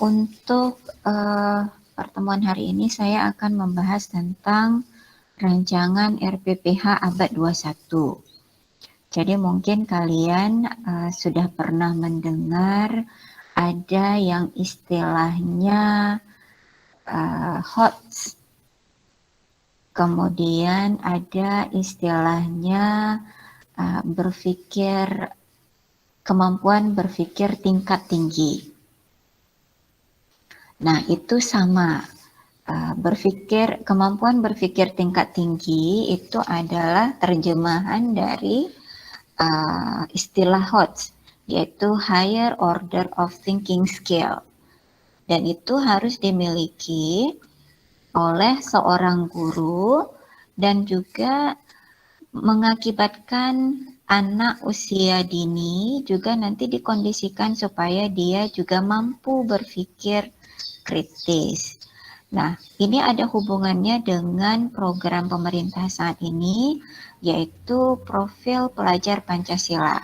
Untuk pertemuan hari ini saya akan membahas tentang rancangan RPPH abad 21. Jadi mungkin kalian sudah pernah mendengar ada yang istilahnya HOTS. Kemudian ada istilahnya kemampuan berpikir tingkat tinggi. Nah, itu sama. Kemampuan berpikir tingkat tinggi itu adalah terjemahan dari istilah HOTS, yaitu Higher Order of Thinking Skill. Dan itu harus dimiliki oleh seorang guru dan juga mengakibatkan anak usia dini juga nanti dikondisikan supaya dia juga mampu berpikir kritis. Nah, ini ada hubungannya dengan program pemerintah saat ini, yaitu profil pelajar Pancasila.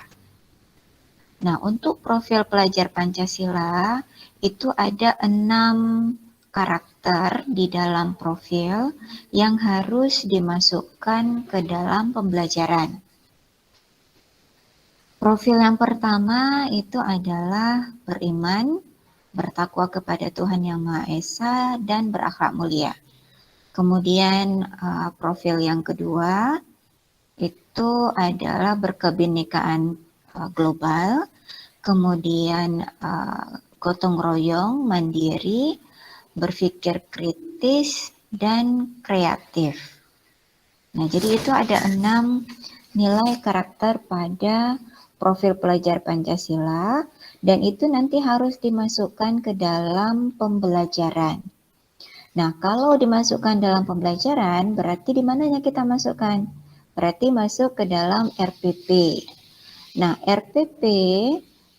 Nah, untuk profil pelajar Pancasila, itu ada 6 karakter di dalam profil yang harus dimasukkan ke dalam pembelajaran. Profil yang pertama itu adalah beriman, bertakwa kepada Tuhan Yang Maha Esa, dan berakhlak mulia. Kemudian profil yang kedua itu adalah berkebinekaan global, kemudian gotong royong, mandiri, berpikir kritis, dan kreatif. Nah, jadi itu ada 6 nilai karakter pada profil pelajar Pancasila, dan itu nanti harus dimasukkan ke dalam pembelajaran. Nah, kalau dimasukkan dalam pembelajaran, berarti di mananya kita masukkan? Berarti masuk ke dalam RPP. Nah, RPP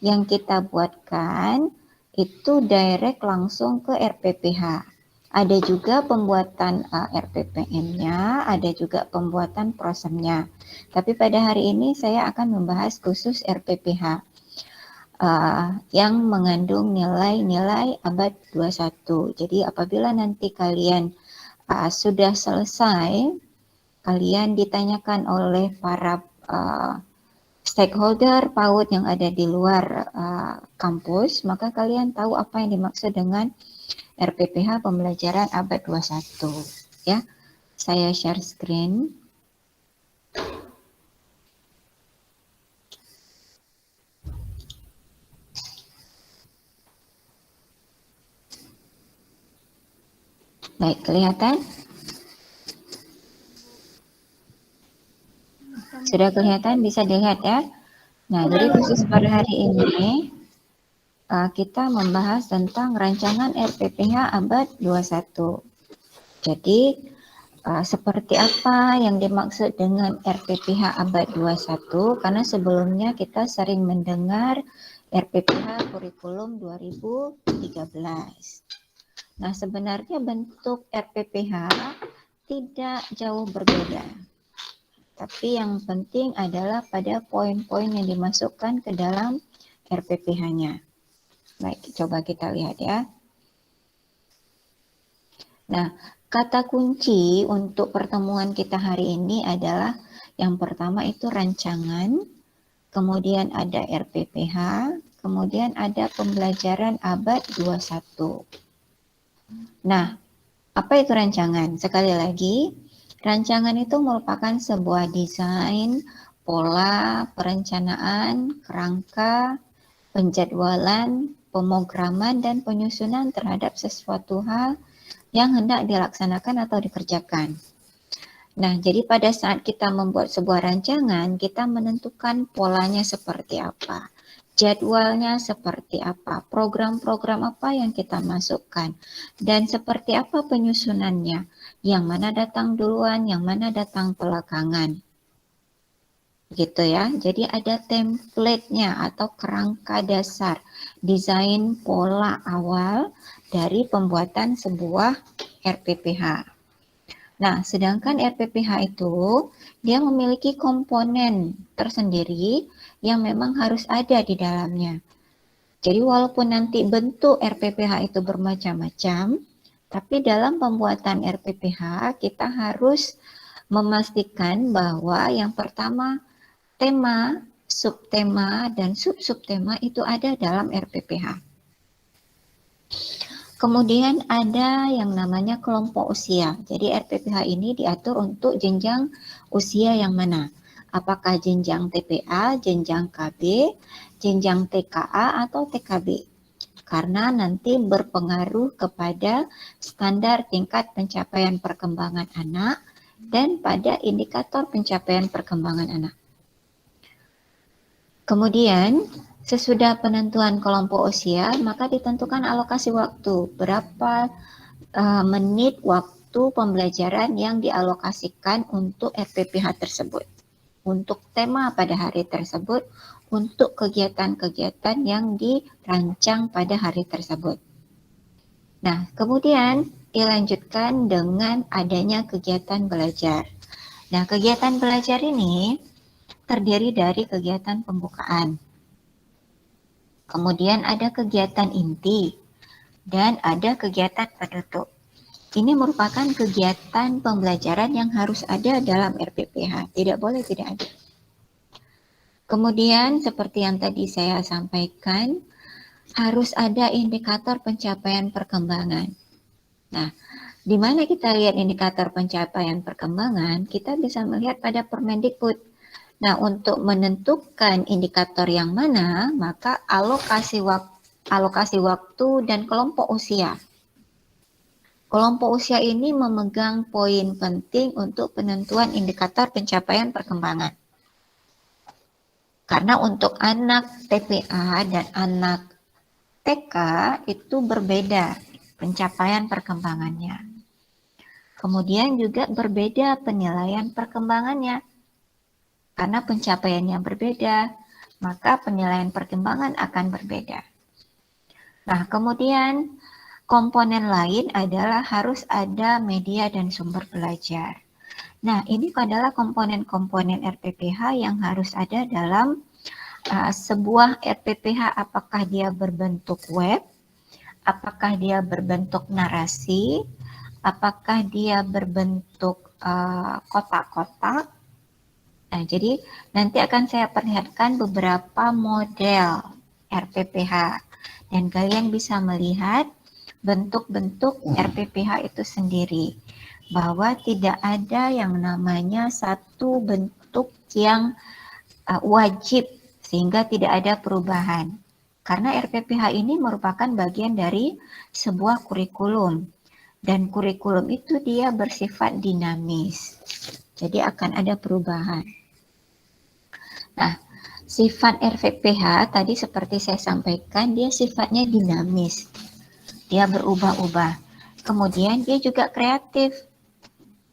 yang kita buatkan itu direct langsung ke RPPH. Ada juga pembuatan RPPM-nya, ada juga pembuatan prosemnya. Tapi pada hari ini saya akan membahas khusus RPPH yang mengandung nilai-nilai abad 21. Jadi apabila nanti kalian sudah selesai, kalian ditanyakan oleh para stakeholder PAUD yang ada di luar kampus, maka kalian tahu apa yang dimaksud dengan RPPH pembelajaran abad 21. Ya, saya share screen. Baik, kelihatan? Sudah kelihatan? Bisa dilihat ya? Nah, jadi khusus pada hari ini kita membahas tentang rancangan RPPH abad 21. Jadi seperti apa yang dimaksud dengan RPPH abad 21? Karena sebelumnya kita sering mendengar RPPH kurikulum 2013. Nah, sebenarnya bentuk RPPH tidak jauh berbeda. Tapi yang penting adalah pada poin-poin yang dimasukkan ke dalam RPPH-nya. Baik, coba kita lihat ya. Nah, kata kunci untuk pertemuan kita hari ini adalah yang pertama itu rancangan, kemudian ada RPPH, kemudian ada pembelajaran abad 21. Nah, apa itu rancangan? Sekali lagi, rancangan itu merupakan sebuah desain, pola, perencanaan, kerangka, penjadwalan, pemrograman, dan penyusunan terhadap sesuatu hal yang hendak dilaksanakan atau dikerjakan. Nah, jadi pada saat kita membuat sebuah rancangan, kita menentukan polanya seperti apa, jadwalnya seperti apa, program-program apa yang kita masukkan, dan seperti apa penyusunannya, yang mana datang duluan, yang mana datang belakangan. Gitu ya, jadi ada template-nya atau kerangka dasar, desain pola awal dari pembuatan sebuah RPPH. Nah, sedangkan RPPH itu dia memiliki komponen tersendiri yang memang harus ada di dalamnya. Jadi walaupun nanti bentuk RPPH itu bermacam-macam, tapi dalam pembuatan RPPH kita harus memastikan bahwa yang pertama tema, subtema, dan sub-subtema itu ada dalam RPPH. Kemudian ada yang namanya kelompok usia. Jadi RPPH ini diatur untuk jenjang usia yang mana? Apakah jenjang TPA, jenjang KB, jenjang TKA, atau TKB? Karena nanti berpengaruh kepada standar tingkat pencapaian perkembangan anak dan pada indikator pencapaian perkembangan anak. Kemudian, sesudah penentuan kelompok usia, maka ditentukan alokasi waktu. Berapa menit waktu pembelajaran yang dialokasikan untuk RPPH tersebut. Untuk tema pada hari tersebut, untuk kegiatan-kegiatan yang dirancang pada hari tersebut. Nah, kemudian dilanjutkan dengan adanya kegiatan belajar. Nah, kegiatan belajar ini terdiri dari kegiatan pembukaan. Kemudian ada kegiatan inti dan ada kegiatan penutup. Ini merupakan kegiatan pembelajaran yang harus ada dalam RPPH, tidak boleh tidak ada. Kemudian seperti yang tadi saya sampaikan, harus ada indikator pencapaian perkembangan. Nah, di mana kita lihat indikator pencapaian perkembangan, kita bisa melihat pada Permendikbud. Nah, untuk menentukan indikator yang mana, maka alokasi waktu dan kelompok usia. Kelompok usia ini memegang poin penting untuk penentuan indikator pencapaian perkembangan. Karena untuk anak TPA dan anak TK itu berbeda pencapaian perkembangannya. Kemudian juga berbeda penilaian perkembangannya. Karena pencapaiannya berbeda, maka penilaian perkembangan akan berbeda. Nah, kemudian komponen lain adalah harus ada media dan sumber belajar. Nah, ini adalah komponen-komponen RPPH yang harus ada dalam sebuah RPPH, apakah dia berbentuk web, apakah dia berbentuk narasi, apakah dia berbentuk kotak-kotak. Nah, jadi nanti akan saya perlihatkan beberapa model RPPH dan kalian bisa melihat bentuk-bentuk RPPH itu sendiri, bahwa tidak ada yang namanya satu bentuk yang wajib sehingga tidak ada perubahan. Karena RPPH ini merupakan bagian dari sebuah kurikulum dan kurikulum itu dia bersifat dinamis. Jadi akan ada perubahan. Nah, sifat RPPH tadi seperti saya sampaikan, dia sifatnya dinamis. Dia berubah-ubah. Kemudian dia juga kreatif.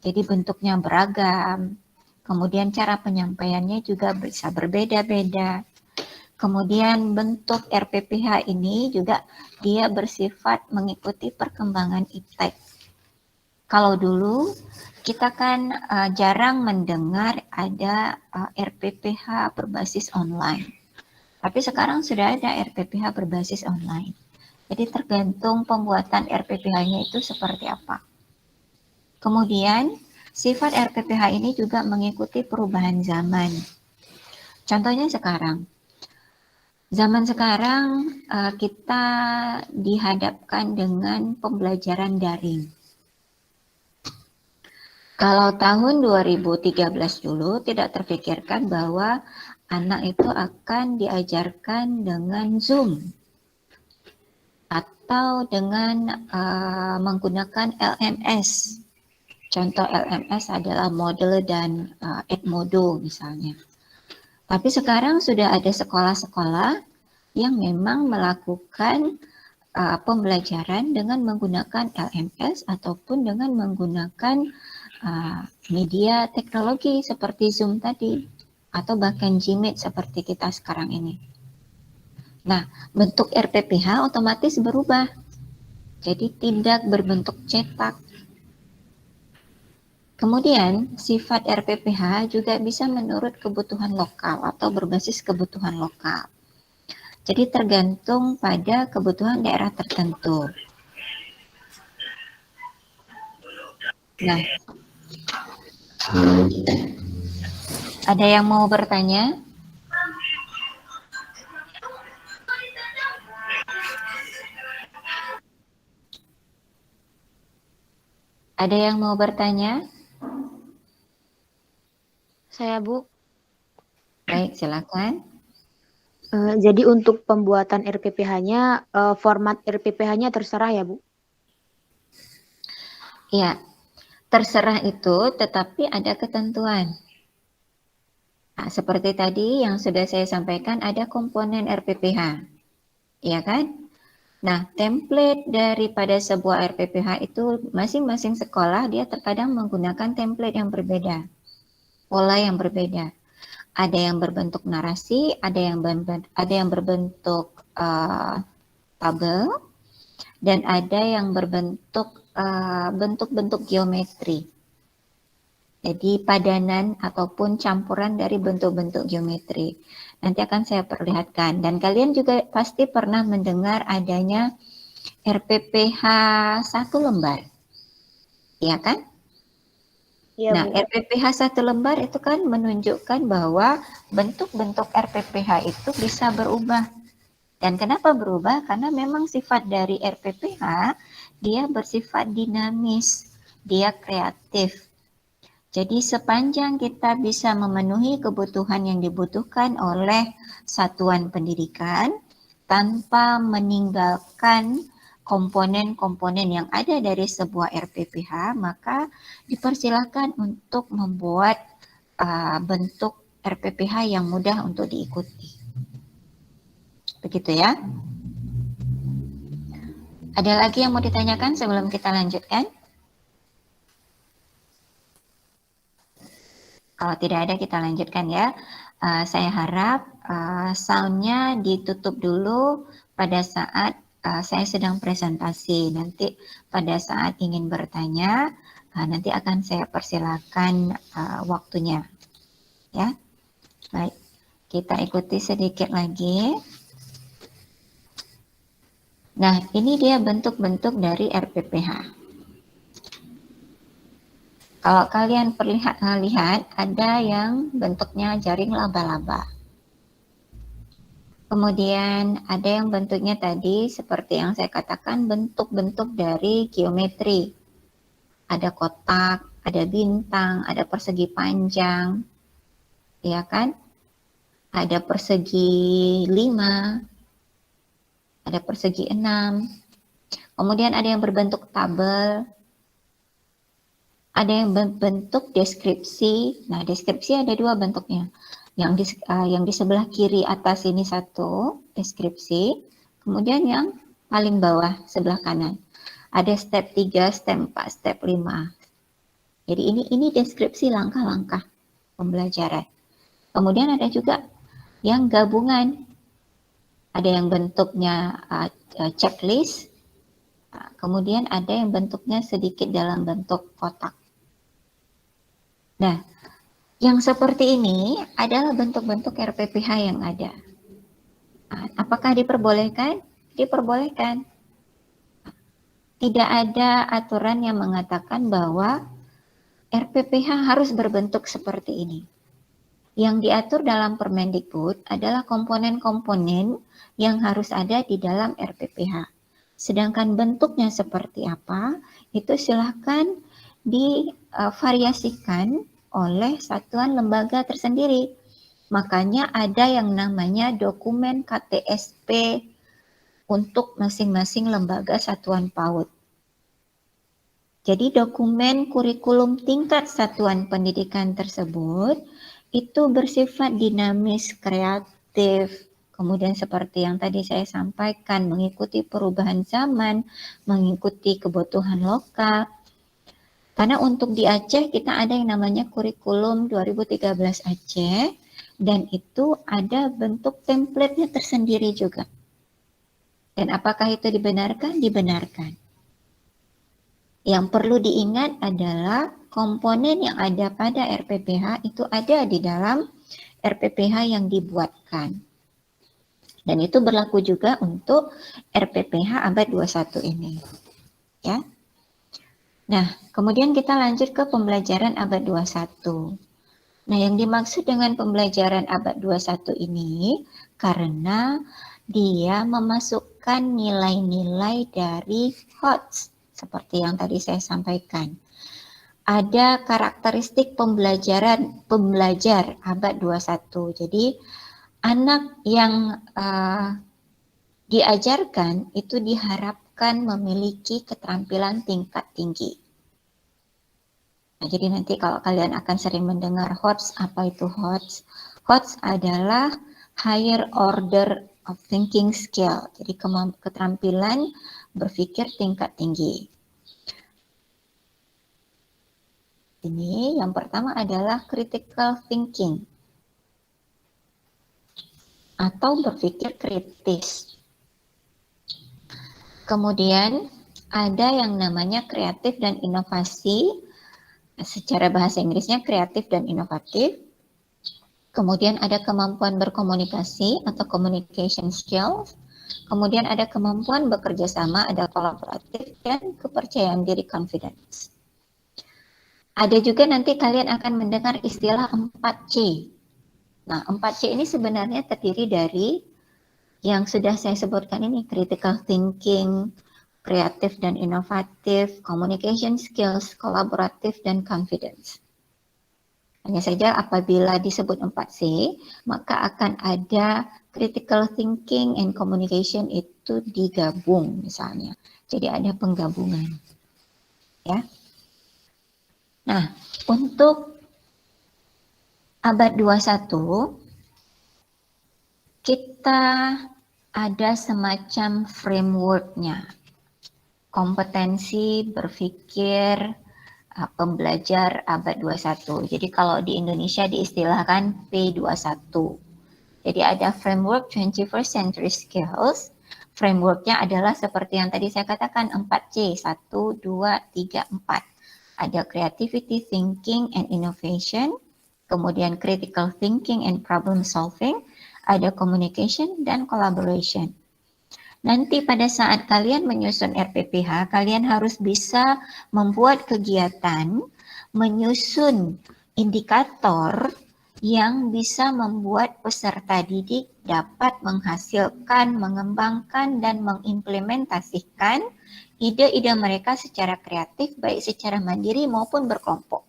Jadi bentuknya beragam. Kemudian cara penyampaiannya juga bisa berbeda-beda. Kemudian bentuk RPPH ini juga dia bersifat mengikuti perkembangan iptek. Kalau dulu kita kan jarang mendengar ada RPPH berbasis online. Tapi sekarang sudah ada RPPH berbasis online. Jadi tergantung pembuatan RPPH-nya itu seperti apa. Kemudian sifat RPPH ini juga mengikuti perubahan zaman. Contohnya sekarang. Zaman sekarang kita dihadapkan dengan pembelajaran daring. Kalau tahun 2013 dulu tidak terpikirkan bahwa anak itu akan diajarkan dengan Zoom atau dengan menggunakan LMS. Contoh LMS adalah Moodle dan Edmodo misalnya. Tapi sekarang sudah ada sekolah-sekolah yang memang melakukan pembelajaran dengan menggunakan LMS ataupun dengan menggunakan media teknologi seperti Zoom tadi atau bahkan Gmeet seperti kita sekarang ini. Nah, bentuk RPPH otomatis berubah. Jadi tidak berbentuk cetak. Kemudian, sifat RPPH juga bisa menurut kebutuhan lokal atau berbasis kebutuhan lokal. Jadi tergantung pada kebutuhan daerah tertentu. Nah, ada yang mau bertanya? Ada yang mau bertanya? Saya, Bu. Baik, silakan. Jadi untuk pembuatan RPPH-nya, format RPPH-nya terserah ya, Bu? Ya, terserah itu, tetapi ada ketentuan. Nah, seperti tadi yang sudah saya sampaikan, ada komponen RPPH, ya kan? Nah, template daripada sebuah RPPH itu masing-masing sekolah dia terkadang menggunakan template yang berbeda, pola yang berbeda. Ada yang berbentuk narasi, ada yang berbentuk tabel, dan ada yang berbentuk bentuk-bentuk geometri. Jadi padanan ataupun campuran dari bentuk-bentuk geometri. Nanti akan saya perlihatkan. Dan kalian juga pasti pernah mendengar adanya RPPH 1 lembar. Iya kan? Iya, Nah, Bu. RPPH 1 lembar itu kan menunjukkan bahwa bentuk-bentuk RPPH itu bisa berubah. Dan kenapa berubah? Karena memang sifat dari RPPH, dia bersifat dinamis, dia kreatif. Jadi sepanjang kita bisa memenuhi kebutuhan yang dibutuhkan oleh satuan pendidikan, tanpa meninggalkan komponen-komponen yang ada dari sebuah RPPH, maka dipersilakan untuk membuat bentuk RPPH yang mudah untuk diikuti. Begitu ya. Ada lagi yang mau ditanyakan sebelum kita lanjutkan? Kalau tidak ada, kita lanjutkan ya. Saya harap sound-nya ditutup dulu pada saat saya sedang presentasi. Nanti pada saat ingin bertanya, nanti akan saya persilakan waktunya. Ya, baik. Kita ikuti sedikit lagi. Nah, ini dia bentuk-bentuk dari RPPH. Kalau kalian lihat, ada yang bentuknya jaring laba-laba. Kemudian ada yang bentuknya tadi seperti yang saya katakan, bentuk-bentuk dari geometri. Ada kotak, ada bintang, ada persegi panjang, ya kan? Ada persegi 5, ada persegi 6. Kemudian ada yang berbentuk tabel, ada yang berbentuk deskripsi. Nah, deskripsi ada dua bentuknya. Yang di sebelah kiri atas ini satu deskripsi, kemudian yang paling bawah sebelah kanan. Ada step 3, step 4, step 5. Jadi ini deskripsi langkah-langkah pembelajaran. Kemudian ada juga yang gabungan. Ada yang bentuknya checklist, kemudian ada yang bentuknya sedikit dalam bentuk kotak. Nah, yang seperti ini adalah bentuk-bentuk RPPH yang ada. Apakah diperbolehkan? Diperbolehkan. Tidak ada aturan yang mengatakan bahwa RPPH harus berbentuk seperti ini. Yang diatur dalam Permendikbud adalah komponen-komponen yang harus ada di dalam RPPH. Sedangkan bentuknya seperti apa, itu silahkan divariasikan oleh satuan lembaga tersendiri. Makanya ada yang namanya dokumen KTSP untuk masing-masing lembaga satuan PAUD. Jadi dokumen kurikulum tingkat satuan pendidikan tersebut itu bersifat dinamis, kreatif, kemudian seperti yang tadi saya sampaikan, mengikuti perubahan zaman, mengikuti kebutuhan lokal. Karena untuk di Aceh kita ada yang namanya kurikulum 2013 Aceh, dan itu ada bentuk template-nya tersendiri juga. Dan apakah itu dibenarkan? Dibenarkan. Yang perlu diingat adalah komponen yang ada pada RPPH itu ada di dalam RPPH yang dibuatkan. Dan itu berlaku juga untuk RPPH abad 21 ini. Ya. Nah, kemudian kita lanjut ke pembelajaran abad 21. Nah, yang dimaksud dengan pembelajaran abad 21 ini karena dia memasukkan nilai-nilai dari HOTS seperti yang tadi saya sampaikan. Ada karakteristik pembelajar abad 21. Jadi, anak yang diajarkan itu diharapkan memiliki keterampilan tingkat tinggi. Nah, jadi nanti kalau kalian akan sering mendengar HOTS, apa itu HOTS? HOTS adalah higher order of thinking skill, jadi keterampilan berpikir tingkat tinggi. Ini yang pertama adalah critical thinking atau berpikir kritis. Kemudian ada yang namanya kreatif dan inovasi. Secara bahasa Inggrisnya kreatif dan inovatif. Kemudian ada kemampuan berkomunikasi atau communication skills. Kemudian ada kemampuan bekerja sama, ada kolaboratif, dan kepercayaan diri confidence. Ada juga nanti kalian akan mendengar istilah 4C. Nah, 4C ini sebenarnya terdiri dari yang sudah saya sebutkan ini, critical thinking, kreatif dan inovatif, communication skills, kolaboratif, dan confidence. Hanya saja apabila disebut 4C, maka akan ada critical thinking and communication itu digabung misalnya. Jadi ada penggabungan. Ya. Nah, untuk abad 21, kita ada semacam framework-nya. Kompetensi berpikir pembelajar abad 21. Jadi kalau di Indonesia diistilahkan P21. Jadi ada framework 21st Century Skills. Frameworknya adalah seperti yang tadi saya katakan 4C, 1, 2, 3, 4. Ada creativity, thinking, and innovation. Kemudian critical thinking and problem solving. Ada communication dan collaboration. Nanti pada saat kalian menyusun RPPH, kalian harus bisa membuat kegiatan, menyusun indikator yang bisa membuat peserta didik dapat menghasilkan, mengembangkan, dan mengimplementasikan ide-ide mereka secara kreatif, baik secara mandiri maupun berkelompok.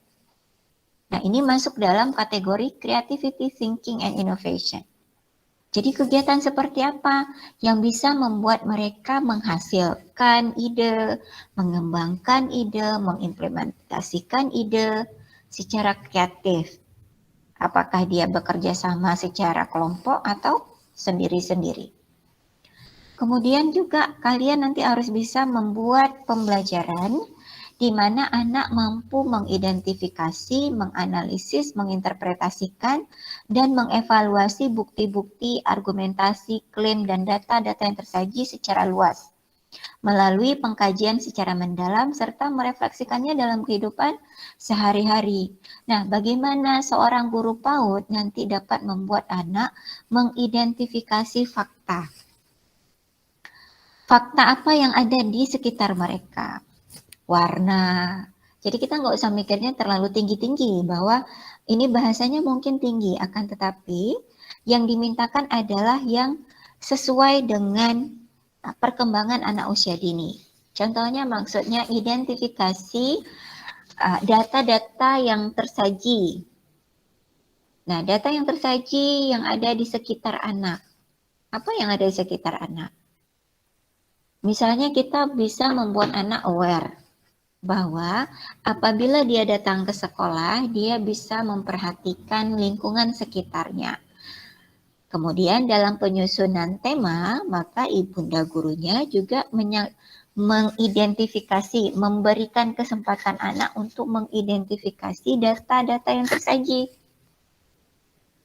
Nah, ini masuk dalam kategori creativity, thinking, and innovation. Jadi kegiatan seperti apa yang bisa membuat mereka menghasilkan ide, mengembangkan ide, mengimplementasikan ide secara kreatif. Apakah dia bekerja sama secara kelompok atau sendiri-sendiri. Kemudian juga kalian nanti harus bisa membuat pembelajaran di mana anak mampu mengidentifikasi, menganalisis, menginterpretasikan, dan mengevaluasi bukti-bukti, argumentasi, klaim, dan data-data yang tersaji secara luas melalui pengkajian secara mendalam serta merefleksikannya dalam kehidupan sehari-hari. Nah, bagaimana seorang guru PAUD nanti dapat membuat anak mengidentifikasi fakta? Fakta apa yang ada di sekitar mereka? Warna. Jadi kita nggak usah mikirnya terlalu tinggi-tinggi bahwa ini bahasanya mungkin tinggi, akan tetapi yang dimintakan adalah yang sesuai dengan perkembangan anak usia dini. Contohnya maksudnya identifikasi data-data yang tersaji. Nah, data yang tersaji yang ada di sekitar anak. Apa yang ada di sekitar anak? Misalnya kita bisa membuat anak aware bahwa apabila dia datang ke sekolah, dia bisa memperhatikan lingkungan sekitarnya. Kemudian dalam penyusunan tema, maka ibunda gurunya juga mengidentifikasi, memberikan kesempatan anak untuk mengidentifikasi data-data yang tersaji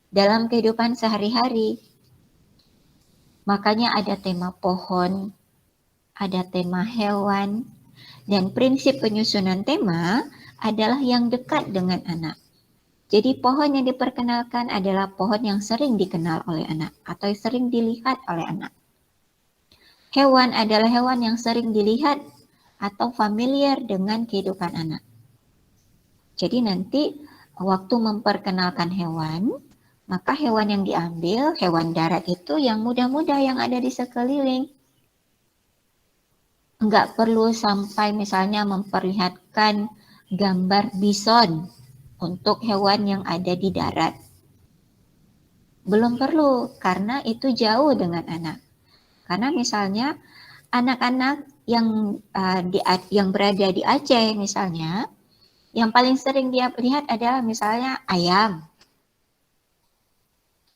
dalam kehidupan sehari-hari. Makanya ada tema pohon, ada tema hewan, dan prinsip penyusunan tema adalah yang dekat dengan anak. Jadi pohon yang diperkenalkan adalah pohon yang sering dikenal oleh anak atau sering dilihat oleh anak. Hewan adalah hewan yang sering dilihat atau familiar dengan kehidupan anak. Jadi nanti waktu memperkenalkan hewan, maka hewan yang diambil, hewan darat itu yang mudah-mudah yang ada di sekeliling. Enggak perlu sampai misalnya memperlihatkan gambar bison untuk hewan yang ada di darat. Belum perlu, karena itu jauh dengan anak. Karena misalnya anak-anak yang berada di Aceh misalnya, yang paling sering dia lihat adalah misalnya ayam,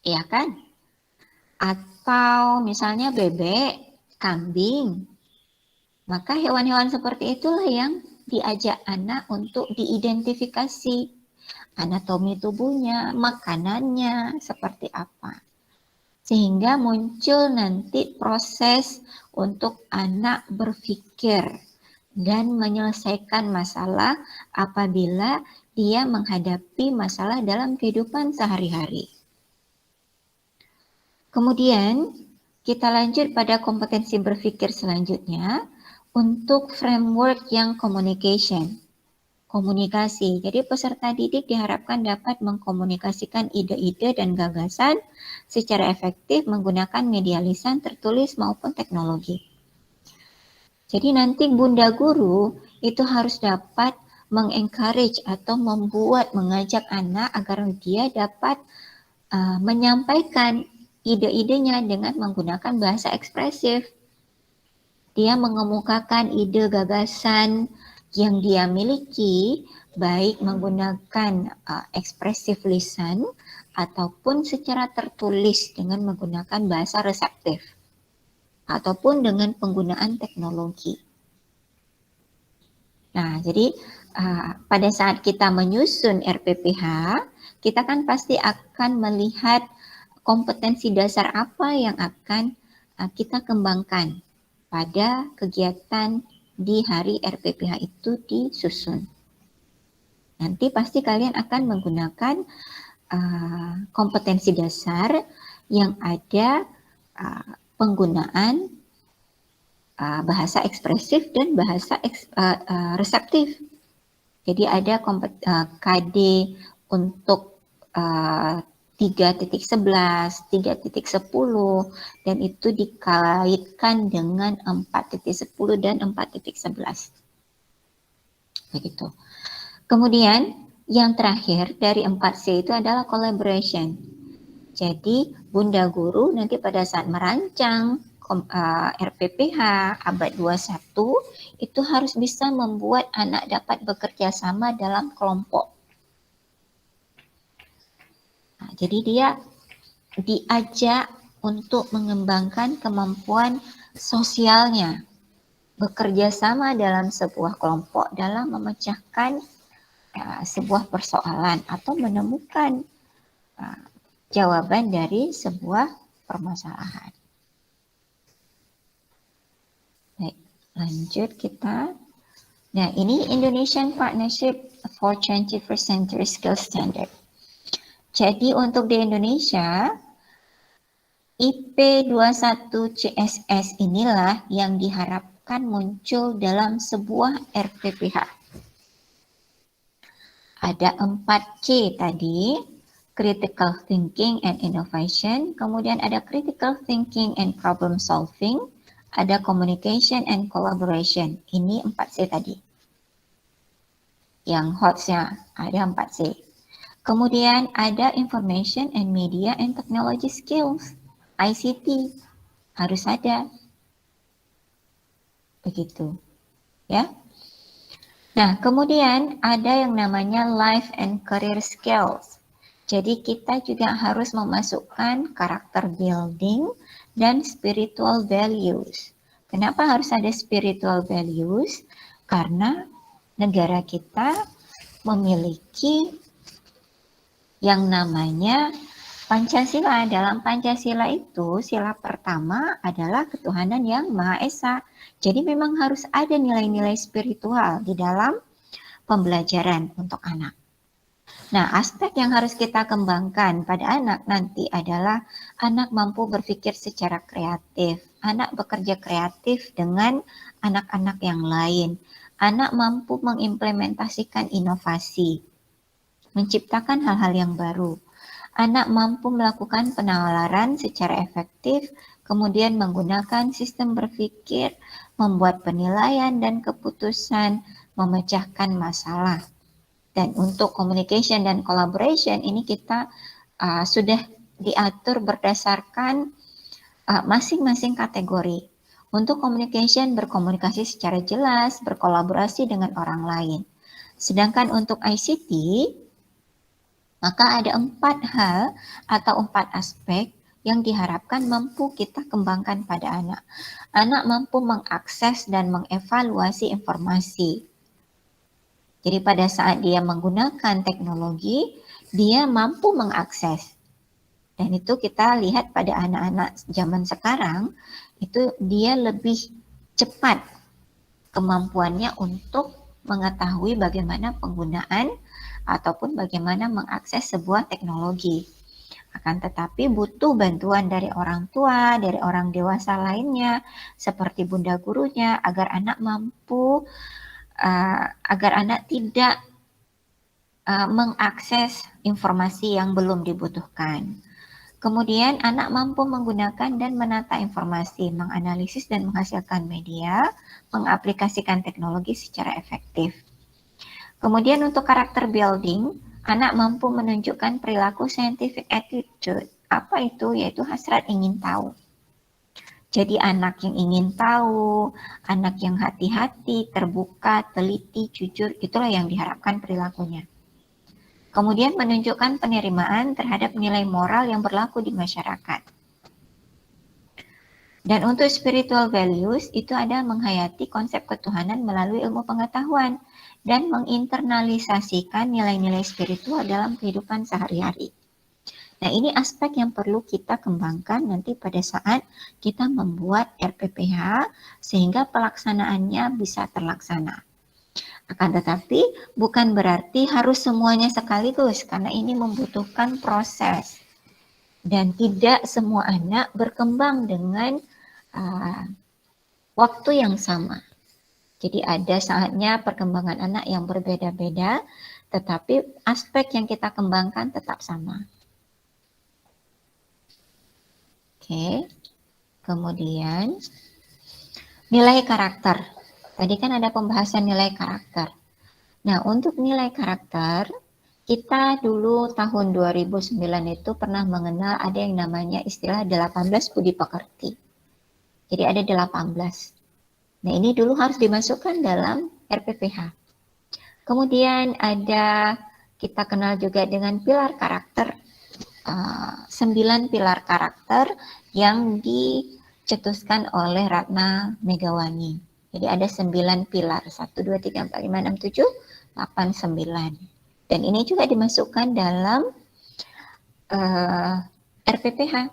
ya kan? Atau misalnya bebek, kambing. Maka hewan-hewan seperti itulah yang diajak anak untuk diidentifikasi anatomi tubuhnya, makanannya seperti apa. Sehingga muncul nanti proses untuk anak berpikir dan menyelesaikan masalah apabila dia menghadapi masalah dalam kehidupan sehari-hari. Kemudian kita lanjut pada kompetensi berpikir selanjutnya untuk framework yang communication. Komunikasi. Jadi peserta didik diharapkan dapat mengkomunikasikan ide-ide dan gagasan secara efektif menggunakan media lisan, tertulis maupun teknologi. Jadi nanti bunda guru itu harus dapat mengencourage atau mengajak anak agar dia dapat menyampaikan ide-idenya dengan menggunakan bahasa ekspresif. Dia mengemukakan ide gagasan yang dia miliki, baik menggunakan ekspresif lisan ataupun secara tertulis dengan menggunakan bahasa reseptif ataupun dengan penggunaan teknologi. Nah, jadi pada saat kita menyusun RPPH, kita kan pasti akan melihat kompetensi dasar apa yang akan kita kembangkan pada kegiatan di hari RPPH itu disusun. Nanti pasti kalian akan menggunakan kompetensi dasar yang ada penggunaan bahasa ekspresif dan bahasa reseptif. Jadi ada KD untuk 3.11, 3.10, dan itu dikaitkan dengan 4.10 dan 4.11. Begitu. Kemudian yang terakhir dari 4C itu adalah collaboration. Jadi bunda guru nanti pada saat merancang RPPH abad 21 itu harus bisa membuat anak dapat bekerja sama dalam kelompok. Nah, jadi dia diajak untuk mengembangkan kemampuan sosialnya, bekerja sama dalam sebuah kelompok dalam memecahkan sebuah persoalan atau menemukan jawaban dari sebuah permasalahan. Baik, lanjut kita. Nah, ini Indonesian Partnership for 21st Century Skills Standard. Jadi untuk di Indonesia, IP21CSS inilah yang diharapkan muncul dalam sebuah RPPH. Ada 4C tadi, critical thinking and innovation, kemudian ada critical thinking and problem solving, ada communication and collaboration. Ini 4C tadi. Yang hotnya ada 4C. Kemudian ada information and media and technology skills, ICT, harus ada. Begitu. Ya. Nah, kemudian ada yang namanya life and career skills. Jadi kita juga harus memasukkan karakter building dan spiritual values. Kenapa harus ada spiritual values? Karena negara kita memiliki yang namanya Pancasila. Dalam Pancasila itu, sila pertama adalah ketuhanan yang Maha Esa. Jadi memang harus ada nilai-nilai spiritual di dalam pembelajaran untuk anak. Nah, aspek yang harus kita kembangkan pada anak nanti adalah anak mampu berpikir secara kreatif, anak bekerja kreatif dengan anak-anak yang lain, anak mampu mengimplementasikan inovasi, menciptakan hal-hal yang baru, anak mampu melakukan penalaran secara efektif, kemudian menggunakan sistem berpikir, membuat penilaian dan keputusan, memecahkan masalah. Dan untuk communication dan collaboration ini kita sudah diatur berdasarkan masing-masing kategori. Untuk communication, berkomunikasi secara jelas, berkolaborasi dengan orang lain. Sedangkan untuk ICT, maka ada 4 hal atau 4 aspek yang diharapkan mampu kita kembangkan pada anak. Anak mampu mengakses dan mengevaluasi informasi. Jadi pada saat dia menggunakan teknologi, dia mampu mengakses. Dan itu kita lihat pada anak-anak zaman sekarang, itu dia lebih cepat kemampuannya untuk mengetahui bagaimana penggunaan ataupun bagaimana mengakses sebuah teknologi. Akan tetapi butuh bantuan dari orang tua, dari orang dewasa lainnya, seperti bunda gurunya, agar anak mampu agar anak tidak mengakses informasi yang belum dibutuhkan. Kemudian anak mampu menggunakan dan menata informasi, menganalisis dan menghasilkan media, mengaplikasikan teknologi secara efektif. Kemudian untuk karakter building, anak mampu menunjukkan perilaku scientific attitude. Apa itu? Yaitu hasrat ingin tahu. Jadi anak yang ingin tahu, anak yang hati-hati, terbuka, teliti, jujur, itulah yang diharapkan perilakunya. Kemudian menunjukkan penerimaan terhadap nilai moral yang berlaku di masyarakat. Dan untuk spiritual values itu ada menghayati konsep ketuhanan melalui ilmu pengetahuan dan menginternalisasikan nilai-nilai spiritual dalam kehidupan sehari-hari. Nah, ini aspek yang perlu kita kembangkan nanti pada saat kita membuat RPPH sehingga pelaksanaannya bisa terlaksana. Akan tetapi bukan berarti harus semuanya sekaligus karena ini membutuhkan proses dan tidak semua anak berkembang dengan waktu yang sama. Jadi ada saatnya perkembangan anak yang berbeda-beda, tetapi aspek yang kita kembangkan tetap sama. Oke, kemudian nilai karakter. Tadi kan ada pembahasan nilai karakter. Nah, untuk nilai karakter, kita dulu tahun 2009 itu pernah mengenal ada yang namanya istilah 18 budi pekerti. Jadi ada 18. Nah, ini dulu harus dimasukkan dalam RPPH. Kemudian ada, kita kenal juga dengan pilar karakter. 9 pilar karakter yang dicetuskan oleh Ratna Megawati. Jadi ada 9 pilar, 1, 2, 3, 4, 5, 6, 7, 8, 9. Dan ini juga dimasukkan dalam RPPH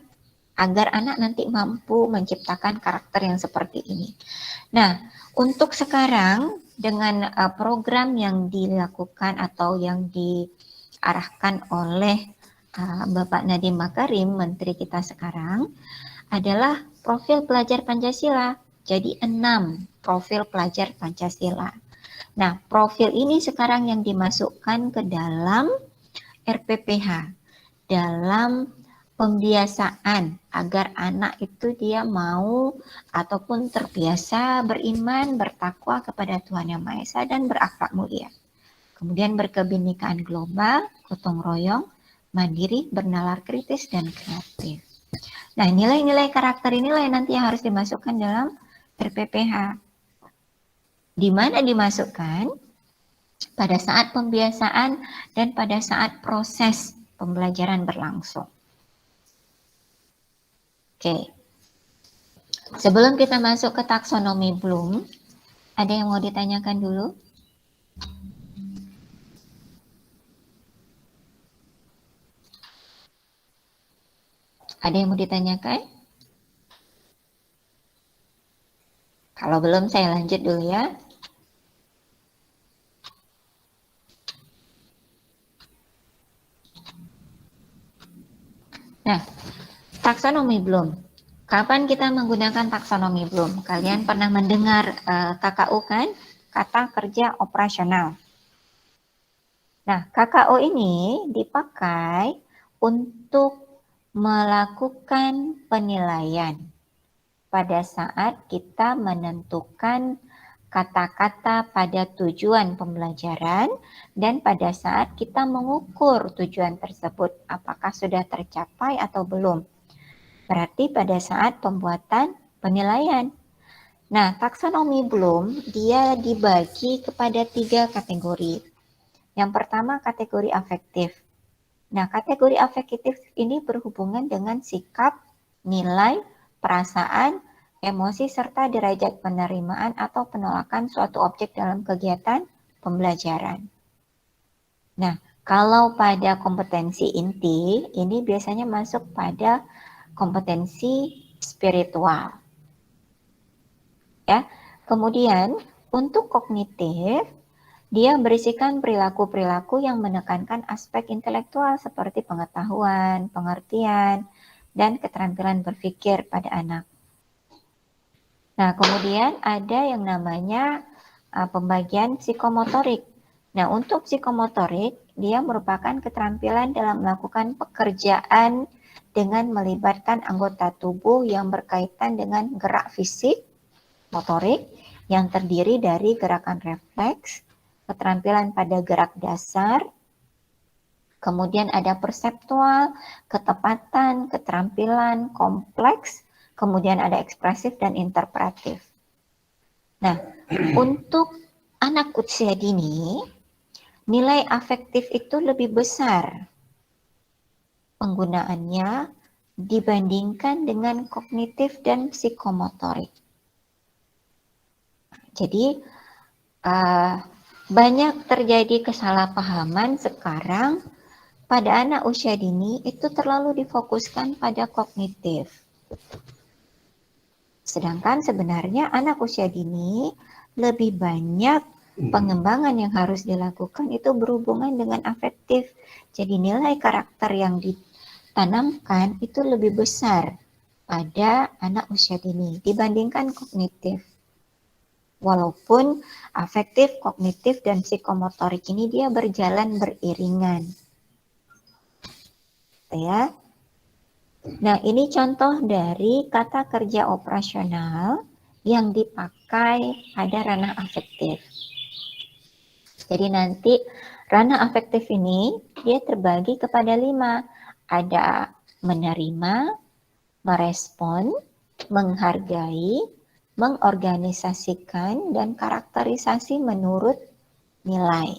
agar anak nanti mampu menciptakan karakter yang seperti ini. Nah, untuk sekarang dengan program yang dilakukan atau yang diarahkan oleh Bapak Nadiem Makarim, Menteri kita sekarang, adalah profil pelajar Pancasila. Jadi 6 profil pelajar Pancasila. Nah, profil ini sekarang yang dimasukkan ke dalam RPPH, dalam pembiasaan agar anak itu dia mau ataupun terbiasa beriman, bertakwa kepada Tuhan Yang Maha Esa dan berakhlak mulia. Kemudian berkebinekaan global, gotong royong, mandiri, bernalar kritis, dan kreatif. Nah, nilai-nilai karakter inilah yang nanti harus dimasukkan dalam RPPH. Di mana dimasukkan? Pada saat pembiasaan dan pada saat proses pembelajaran berlangsung. Oke. Sebelum kita masuk ke taksonomi Bloom, ada yang mau ditanyakan dulu? Ada yang mau ditanyakan? Kalau belum, saya lanjut dulu ya. Nah, taksonomi Bloom. Kapan kita menggunakan taksonomi Bloom? Kalian pernah mendengar KKO kan? Kata kerja operasional. Nah, KKO ini dipakai untuk melakukan penilaian pada saat kita menentukan kata-kata pada tujuan pembelajaran dan pada saat kita mengukur tujuan tersebut apakah sudah tercapai atau belum. Berarti pada saat pembuatan penilaian. Nah, taksonomi Bloom dia dibagi kepada 3 kategori. Yang pertama kategori afektif. Nah, kategori afektif ini berhubungan dengan sikap, nilai, perasaan, emosi, serta derajat penerimaan atau penolakan suatu objek dalam kegiatan pembelajaran. Nah, kalau pada kompetensi inti, ini biasanya masuk pada kompetensi spiritual. Ya. Kemudian, untuk kognitif, dia berisikan perilaku-perilaku yang menekankan aspek intelektual seperti pengetahuan, pengertian, dan keterampilan berpikir pada anak. Nah, kemudian ada yang namanya pembagian psikomotorik. Nah, untuk psikomotorik, dia merupakan keterampilan dalam melakukan pekerjaan dengan melibatkan anggota tubuh yang berkaitan dengan gerak fisik, motorik, yang terdiri dari gerakan refleks, keterampilan pada gerak dasar, kemudian ada perseptual, ketepatan, keterampilan kompleks, kemudian ada ekspresif dan interpretif. Nah, untuk anak usia dini, nilai afektif itu lebih besar penggunaannya dibandingkan dengan kognitif dan psikomotorik. Jadi, banyak terjadi kesalahpahaman sekarang pada anak usia dini itu terlalu difokuskan pada kognitif. Sedangkan sebenarnya anak usia dini lebih banyak pengembangan yang harus dilakukan itu berhubungan dengan afektif. Jadi nilai karakter yang ditanamkan itu lebih besar pada anak usia dini dibandingkan kognitif. Walaupun afektif, kognitif, dan psikomotorik ini dia berjalan beriringan. Ya. Nah, ini contoh dari kata kerja operasional yang dipakai pada ranah afektif. Jadi nanti ranah afektif ini dia terbagi kepada 5. Ada menerima, merespon, menghargai, mengorganisasikan, dan karakterisasi menurut nilai.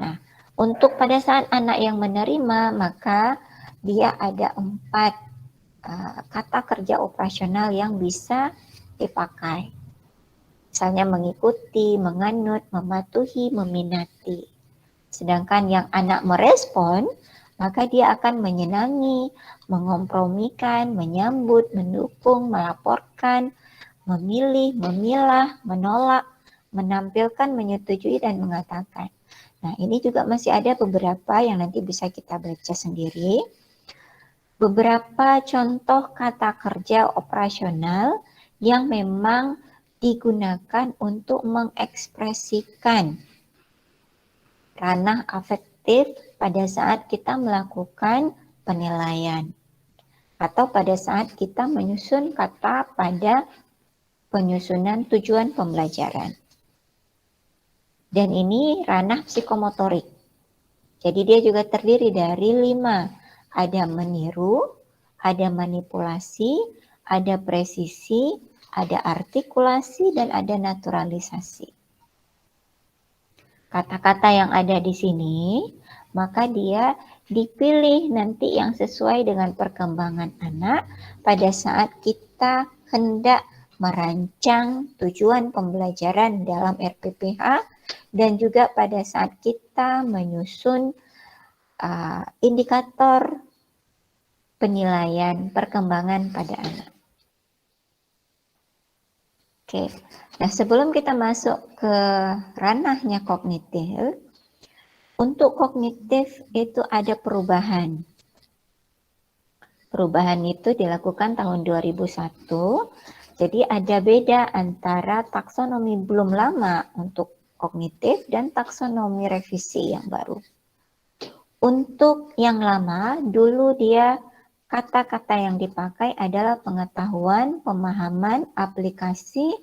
Nah, untuk pada saat anak yang menerima, maka dia ada 4 kata kerja operasional yang bisa dipakai. Misalnya mengikuti, menganut, mematuhi, meminati. Sedangkan yang anak merespon, maka dia akan menyenangi, mengompromikan, menyambut, mendukung, melaporkan, memilih, memilah, menolak, menampilkan, menyetujui, dan mengatakan. Nah, ini juga masih ada beberapa yang nanti bisa kita baca sendiri. Beberapa contoh kata kerja operasional yang memang digunakan untuk mengekspresikan ranah afektif pada saat kita melakukan penilaian atau pada saat kita menyusun kata pada penyusunan tujuan pembelajaran. Dan ini ranah psikomotorik. Jadi dia juga terdiri dari 5. Ada meniru, ada manipulasi, ada presisi, ada artikulasi, dan ada naturalisasi. Kata-kata yang ada di sini, maka dia dipilih nanti yang sesuai dengan perkembangan anak pada saat kita hendak merancang tujuan pembelajaran dalam RPPH dan juga pada saat kita menyusun indikator penilaian perkembangan pada anak. Oke, nah sebelum kita masuk ke ranahnya kognitif, untuk kognitif itu ada perubahan. Perubahan itu dilakukan tahun 2001. Jadi ada beda antara taksonomi belum lama untuk kognitif dan taksonomi revisi yang baru. Untuk yang lama, dulu dia kata-kata yang dipakai adalah pengetahuan, pemahaman, aplikasi,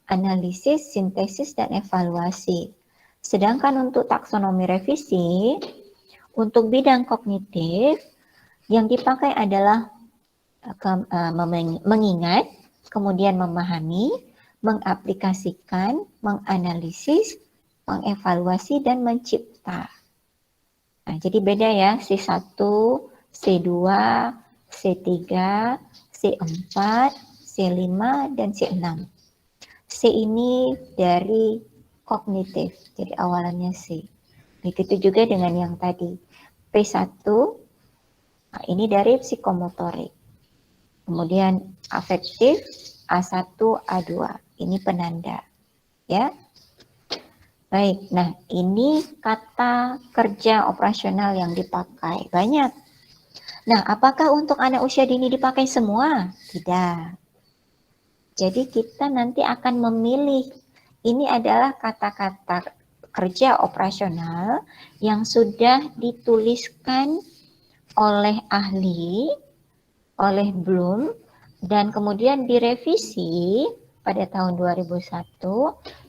analisis, sintesis, dan evaluasi. Sedangkan untuk taksonomi revisi, untuk bidang kognitif, yang dipakai adalah mengingat, kemudian memahami, mengaplikasikan, menganalisis, mengevaluasi, dan mencipta. Nah, jadi beda ya, C1, C2, C3, C4, C5, dan C6. C ini dari kognitif, jadi awalannya C. Begitu juga dengan yang tadi. P1, nah ini dari psikomotorik. Kemudian afektif, A1, A2. Ini penanda. Ya. Baik, nah ini kata kerja operasional yang dipakai. Banyak. Nah, apakah untuk anak usia dini dipakai semua? Tidak. Jadi kita nanti akan memilih. Ini adalah kata-kata kerja operasional yang sudah dituliskan oleh ahli, oleh Bloom, dan kemudian direvisi pada tahun 2001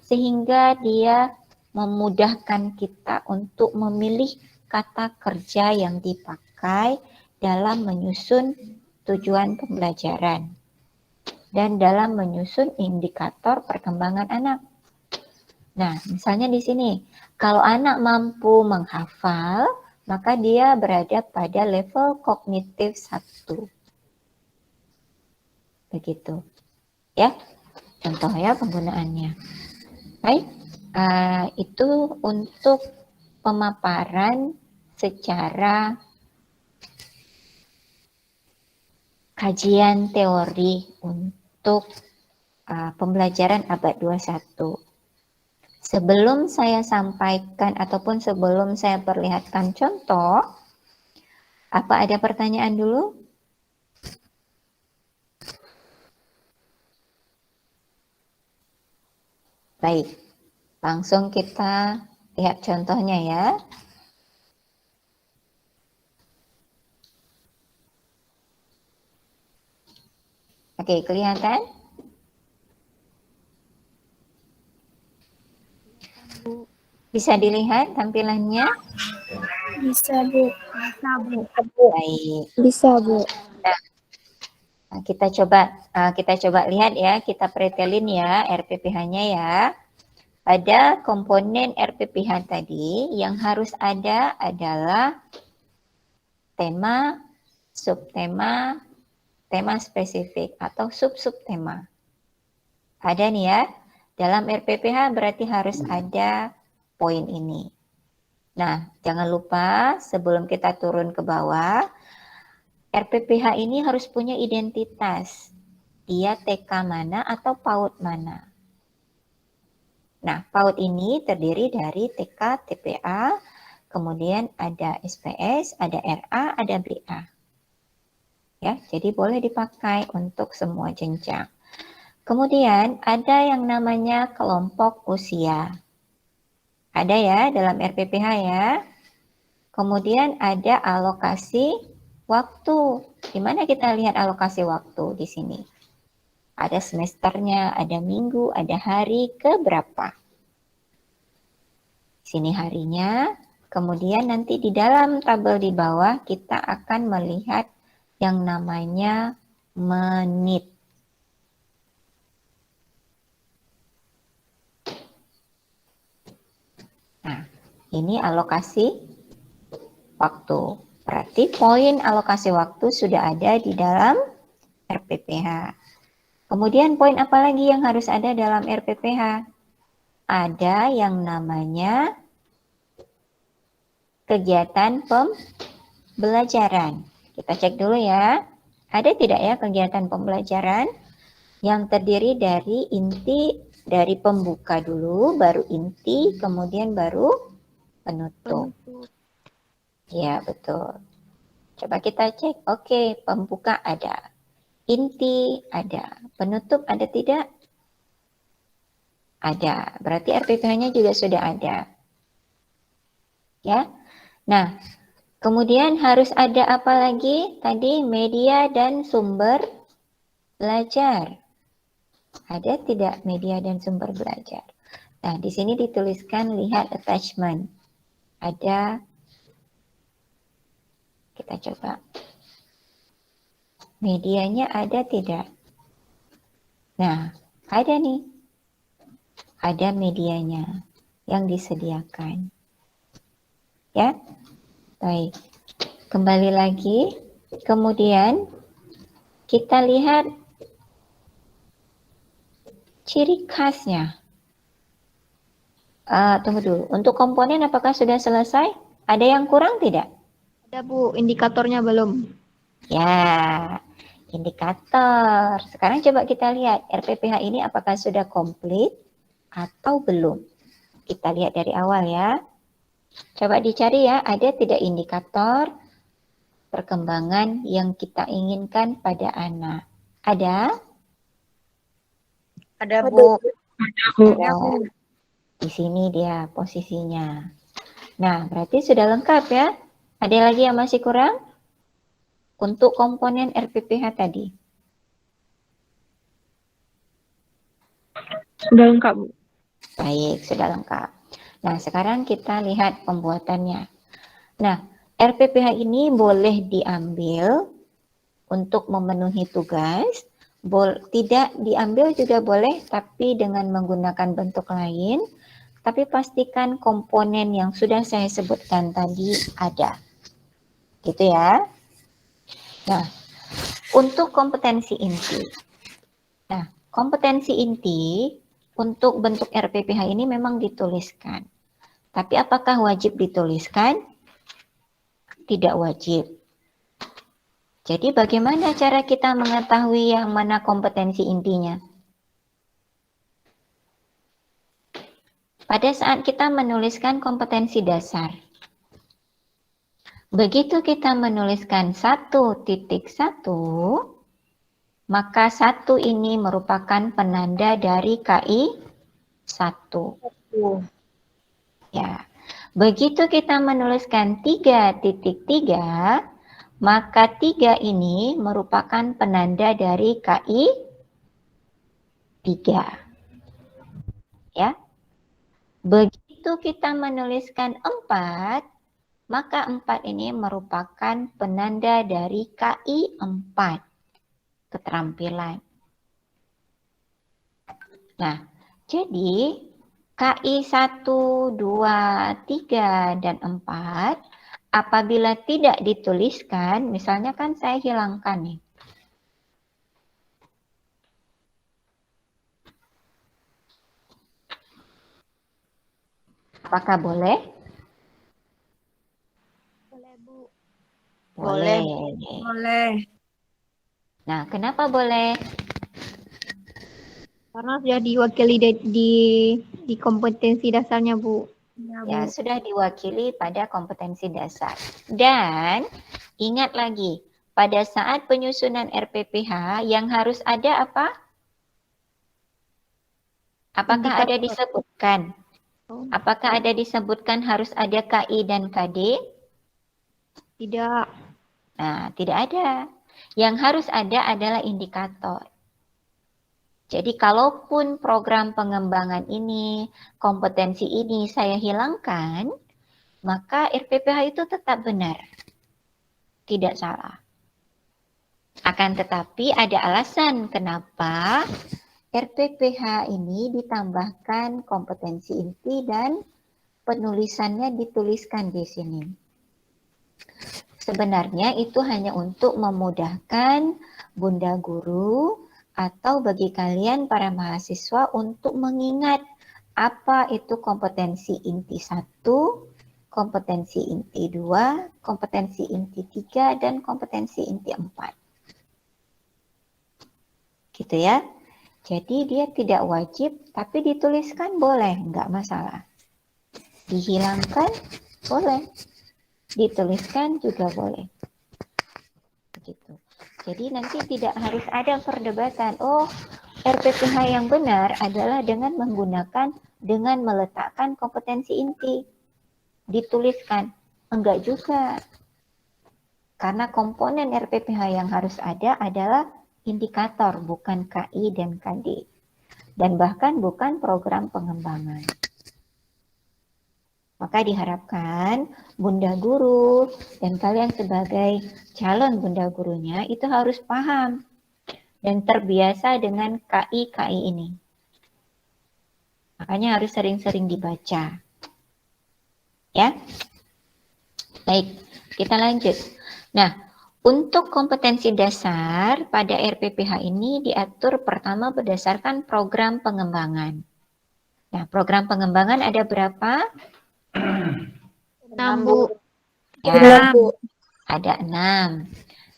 sehingga dia memudahkan kita untuk memilih kata kerja yang dipakai dalam menyusun tujuan pembelajaran dan dalam menyusun indikator perkembangan anak. Nah, misalnya di sini, kalau anak mampu menghafal, maka dia berada pada level kognitif 1. Begitu. Ya, contohnya penggunaannya. Baik, itu untuk pemaparan secara kajian teori untuk pembelajaran abad 21. Sebelum saya sampaikan ataupun sebelum saya perlihatkan contoh, apa ada pertanyaan dulu? Baik, langsung kita lihat contohnya ya. Oke, kelihatan? Bisa dilihat tampilannya? Bisa, Bu. Bisa, Bu. Baik. Bisa, Bu. Nah, kita coba lihat ya, kita pretelin ya RPPH-nya ya. Pada komponen RPPH tadi yang harus ada adalah tema, subtema, tema spesifik atau sub-subtema. Ada nih ya, dalam RPPH berarti harus ada poin ini. Nah, jangan lupa sebelum kita turun ke bawah, RPPH ini harus punya identitas. Dia TK mana atau PAUD mana. Nah, PAUD ini terdiri dari TK, TPA, kemudian ada SPS, ada RA, ada BA. Ya, jadi boleh dipakai untuk semua jenjang. Kemudian ada yang namanya kelompok usia. Ada ya dalam RPPH ya. Kemudian ada alokasi waktu. Di mana kita lihat alokasi waktu di sini? Ada semesternya, ada minggu, ada hari ke berapa. Sini harinya. Kemudian nanti di dalam tabel di bawah kita akan melihat yang namanya menit. Nah, ini alokasi waktu. Berarti poin alokasi waktu sudah ada di dalam RPPH. Kemudian poin apa lagi yang harus ada dalam RPPH? Ada yang namanya kegiatan pembelajaran. Kita cek dulu ya. Ada tidak ya kegiatan pembelajaran yang terdiri dari inti, dari pembuka dulu, baru inti, kemudian baru penutup. Ya, betul. Coba kita cek. Oke, pembuka ada. Inti ada. Penutup ada tidak? Ada. Berarti RPPH-nya juga sudah ada. Ya. Nah, kemudian harus ada apa lagi? Tadi media dan sumber belajar. Ada tidak media dan sumber belajar? Nah, di sini dituliskan lihat attachment. Ada. Kita coba. Medianya ada tidak? Nah, ada nih. Ada medianya yang disediakan. Ya. Baik. Kembali lagi. Kemudian kita lihat ciri khasnya. Tunggu dulu. Untuk komponen apakah sudah selesai? Ada yang kurang tidak? Ada Bu, indikatornya belum. Ya, indikator. Sekarang coba kita lihat RPPH ini apakah sudah komplit atau belum. Kita lihat dari awal ya. Coba dicari ya, ada tidak indikator perkembangan yang kita inginkan pada anak? Ada? Ada Bu. Ada. Di sini dia posisinya. Nah, berarti sudah lengkap ya. Ada lagi yang masih kurang? Untuk komponen RPPH tadi. Sudah lengkap Bu. Baik, sudah lengkap. Nah, sekarang kita lihat pembuatannya. Nah, RPPH ini boleh diambil untuk memenuhi tugas, tidak diambil juga boleh, tapi dengan menggunakan bentuk lain. Tapi pastikan komponen yang sudah saya sebutkan tadi ada. Gitu ya. Nah, untuk kompetensi inti. Nah, kompetensi inti untuk bentuk RPPH ini memang dituliskan. Tapi apakah wajib dituliskan? Tidak wajib. Jadi bagaimana cara kita mengetahui yang mana kompetensi intinya? Pada saat kita menuliskan kompetensi dasar. Begitu kita menuliskan 1.1, maka 1 ini merupakan penanda dari KI 1. Ya. Begitu kita menuliskan 3.3, maka 3 ini merupakan penanda dari KI 3. Ya. Begitu kita menuliskan 4, maka 4 ini merupakan penanda dari KI 4. Keterampilan. Nah, jadi KI 1, 2, 3, dan 4 apabila tidak dituliskan, misalnya kan saya hilangkan nih. Apakah boleh? Boleh, Bu. Boleh. Boleh. Nah, kenapa boleh? Karena sudah diwakili di kompetensi dasarnya Bu. Ya, sudah diwakili pada kompetensi dasar. Dan ingat lagi, pada saat penyusunan RPPH yang harus ada apa? Apakah ada disebutkan? Apakah ada disebutkan harus ada KI dan KD? Tidak. Nah, tidak ada. Yang harus ada adalah indikator. Jadi kalaupun program pengembangan ini, kompetensi ini saya hilangkan, maka RPPH itu tetap benar. Tidak salah. Akan tetapi ada alasan kenapa RPPH ini ditambahkan kompetensi inti dan penulisannya dituliskan di sini. Sebenarnya itu hanya untuk memudahkan Bunda Guru atau bagi kalian para mahasiswa untuk mengingat apa itu kompetensi inti 1, kompetensi inti 2, kompetensi inti 3, dan kompetensi inti 4. Gitu ya. Jadi dia tidak wajib, tapi dituliskan boleh, enggak masalah. Dihilangkan boleh, dituliskan juga boleh. Jadi nanti tidak harus ada perdebatan. Oh, RPPH yang benar adalah dengan meletakkan kompetensi inti. Dituliskan. Enggak juga. Karena komponen RPPH yang harus ada adalah indikator, bukan KI dan KD. Dan bahkan bukan program pengembangan. Maka diharapkan Bunda Guru dan kalian sebagai calon Bunda Gurunya itu harus paham dan terbiasa dengan KI-KI ini. Makanya harus sering-sering dibaca. Ya. Baik, kita lanjut. Nah, untuk kompetensi dasar pada RPPH ini diatur pertama berdasarkan program pengembangan. Nah, program pengembangan ada berapa? 6, Bu. Ya, ada 6.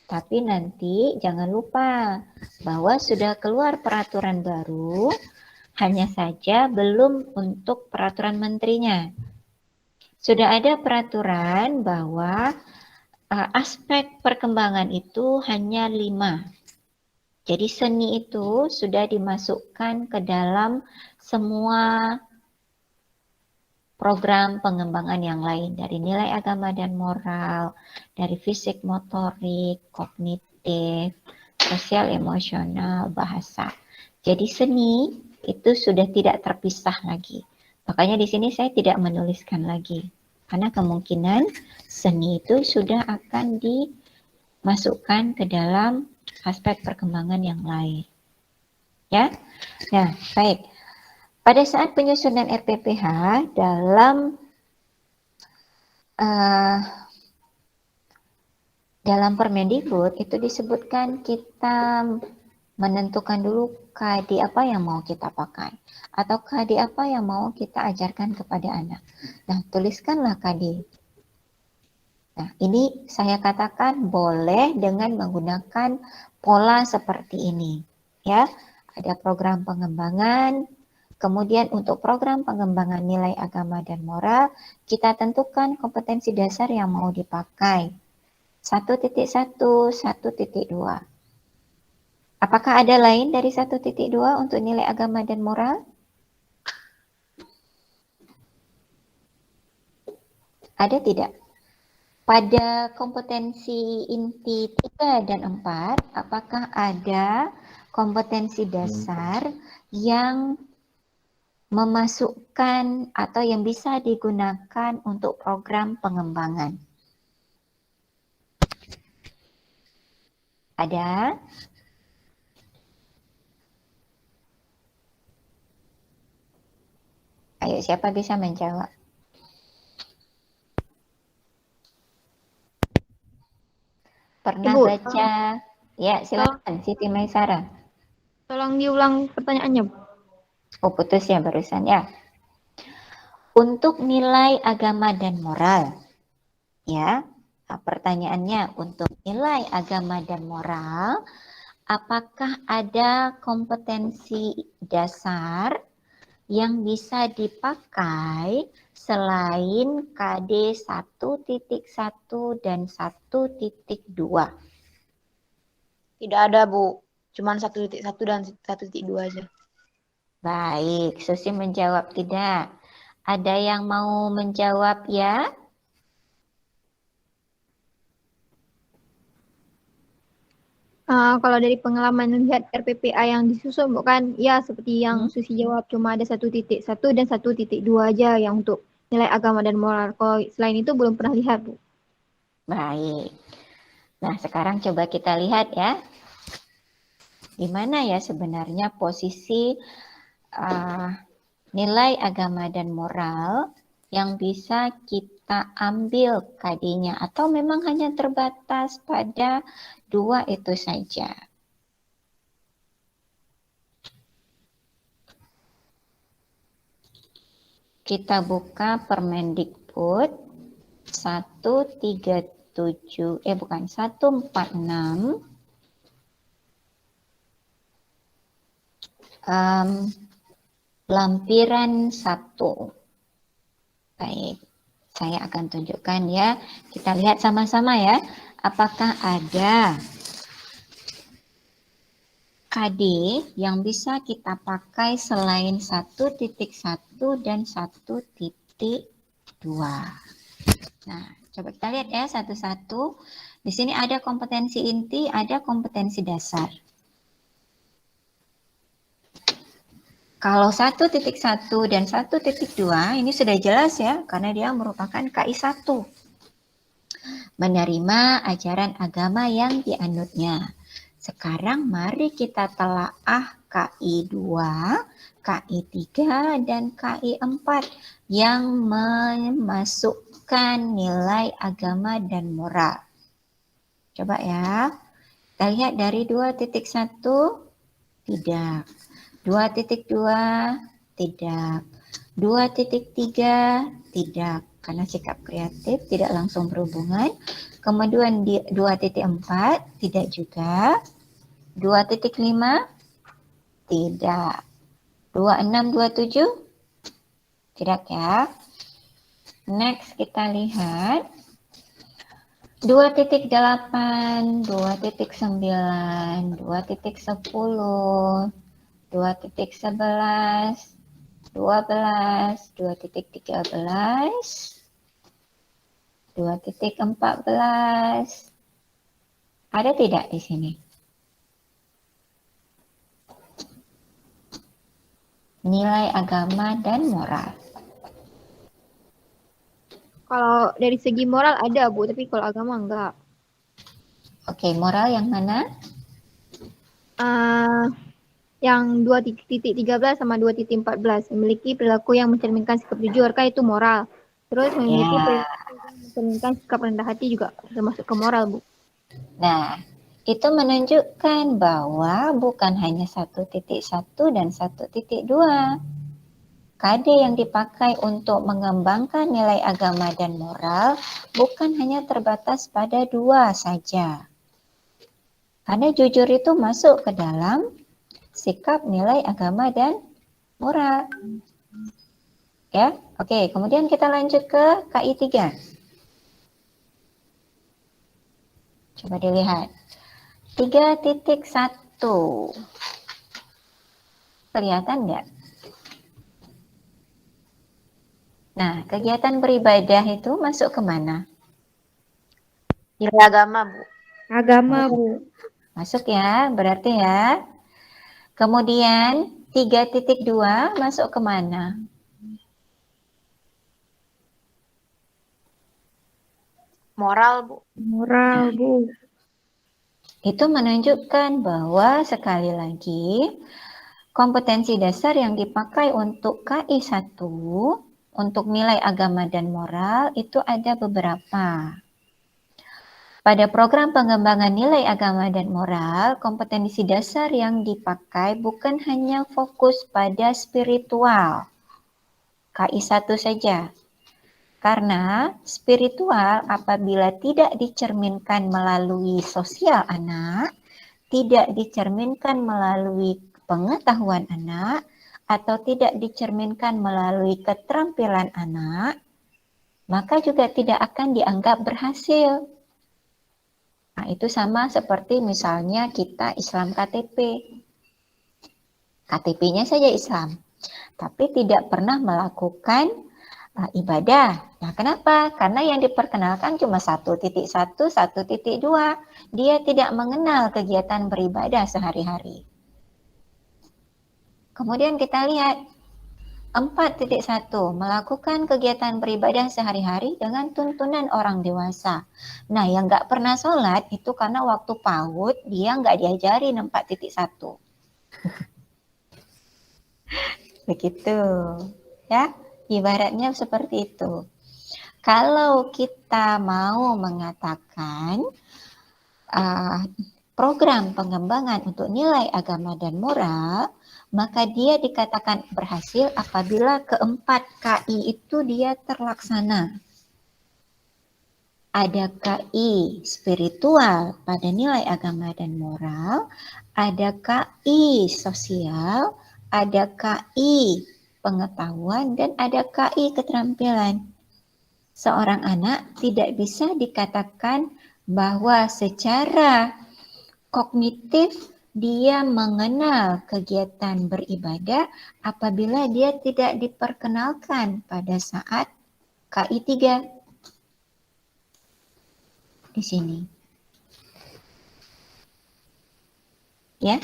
Tapi nanti jangan lupa bahwa sudah keluar peraturan baru, hanya saja belum untuk peraturan menterinya. Sudah ada peraturan bahwa aspek perkembangan itu hanya 5. Jadi seni itu sudah dimasukkan ke dalam semua program pengembangan yang lain, dari nilai agama dan moral, dari fisik motorik, kognitif, sosial emosional, bahasa. Jadi seni itu sudah tidak terpisah lagi. Makanya di sini saya tidak menuliskan lagi. Karena kemungkinan seni itu sudah akan dimasukkan ke dalam aspek perkembangan yang lain. Ya. Nah, baik. Pada saat penyusunan RPPH dalam Permendikbud itu disebutkan kita menentukan dulu KD apa yang mau kita pakai atau KD apa yang mau kita ajarkan kepada anak. Nah, tuliskanlah KD. Nah, ini saya katakan boleh dengan menggunakan pola seperti ini. Ya, ada program pengembangan. Kemudian untuk program pengembangan nilai agama dan moral, kita tentukan kompetensi dasar yang mau dipakai. 1.1, 1.2. Apakah ada lain dari 1.2 untuk nilai agama dan moral? Ada tidak? Pada kompetensi inti 3 dan 4, apakah ada kompetensi dasar yang memasukkan atau yang bisa digunakan untuk program pengembangan? Ada? Ayo, siapa bisa menjawab? Pernah Ibu, baca? Ya, silakan Siti Maisara. tolong diulang pertanyaannya, Bu. Oh, putus ya barusan ya. Untuk nilai agama dan moral, ya, pertanyaannya untuk nilai agama dan moral, apakah ada kompetensi dasar yang bisa dipakai selain KD 1.1 dan 1.2? Tidak ada, Bu. Cuman 1.1 dan 1.2 aja. Baik, Susi menjawab tidak. Ada yang mau menjawab ya? Kalau dari pengalaman lihat RPPA yang disusun, bukan ya seperti yang Susi jawab, cuma ada 1.1 dan 1.2 aja yang untuk nilai agama dan moral. Kalau selain itu belum pernah lihat, Bu. Baik. Nah, sekarang coba kita lihat ya. Di mana ya sebenarnya posisi nilai agama dan moral yang bisa kita ambil KD-nya atau memang hanya terbatas pada 2 itu saja. Kita buka Permendikbud 146 lampiran 1. Baik, saya akan tunjukkan ya. Kita lihat sama-sama ya. Apakah ada KD yang bisa kita pakai selain 1.1 dan 1.2. Nah, coba kita lihat ya satu-satu. Di sini ada kompetensi inti, ada kompetensi dasar. Kalau 1.1 dan 1.2 ini sudah jelas ya, karena dia merupakan KI 1. Menerima ajaran agama yang dianutnya. Sekarang mari kita telaah KI 2, KI 3, dan KI 4 yang memasukkan nilai agama dan moral. Coba ya, kita lihat dari 2.1, tidak. 2.2, tidak. 2.3, tidak. Karena sikap kreatif tidak langsung berhubungan. Kemudian 2.4, tidak juga. 2.5, tidak. 26, 27, tidak ya. Next kita lihat 2.8, 2.9, 2.10, 2.11, 12, 2.13, 2.14. Ada tidak di sini? Nilai agama dan moral. Kalau dari segi moral ada, Bu, tapi kalau agama enggak. Oke, moral yang mana? Yang 2.13 sama 2.14 memiliki perilaku yang mencerminkan sikap jujur, kan itu moral. Terus memiliki Ya. perilaku yang mencerminkan sikap rendah hati juga termasuk ke moral, Bu. Nah, itu menunjukkan bahwa bukan hanya 1.1 dan 1.2. KD yang dipakai untuk mengembangkan nilai agama dan moral bukan hanya terbatas pada 2 saja. Karena jujur itu masuk ke dalam sikap nilai agama dan moral. Ya, oke. Kemudian kita lanjut ke KI 3. Coba dilihat. 3.1. Kelihatan nggak? Nah, kegiatan beribadah itu masuk ke mana? Nilai agama, Bu. Agama, Bu. Masuk ya, berarti ya. Kemudian 3.2 masuk ke mana? Moral, Bu. Moral, Bu. Itu menunjukkan bahwa sekali lagi kompetensi dasar yang dipakai untuk KI 1 untuk nilai agama dan moral itu ada beberapa. Pada program pengembangan nilai agama dan moral, kompetensi dasar yang dipakai bukan hanya fokus pada spiritual, KI 1 saja. Karena spiritual apabila tidak dicerminkan melalui sosial anak, tidak dicerminkan melalui pengetahuan anak, atau tidak dicerminkan melalui keterampilan anak, maka juga tidak akan dianggap berhasil. Nah, itu sama seperti misalnya kita Islam KTP. KTP-nya saja Islam, tapi tidak pernah melakukan ibadah. Nah, kenapa? Karena yang diperkenalkan cuma 1.1, 1.2. Dia tidak mengenal kegiatan beribadah sehari-hari. Kemudian kita lihat 4.1, melakukan kegiatan beribadah sehari-hari dengan tuntunan orang dewasa. Nah, yang nggak pernah sholat itu karena waktu PAUD dia nggak diajarin 4.1. Begitu, ya. Ibaratnya seperti itu. Kalau kita mau mengatakan program pengembangan untuk nilai agama dan moral, maka dia dikatakan berhasil apabila keempat KI itu dia terlaksana. Ada KI spiritual pada nilai agama dan moral, ada KI sosial, ada KI pengetahuan, dan ada KI keterampilan. Seorang anak tidak bisa dikatakan bahwa secara kognitif dia mengenal kegiatan beribadah apabila dia tidak diperkenalkan pada saat KI 3 di sini. Ya,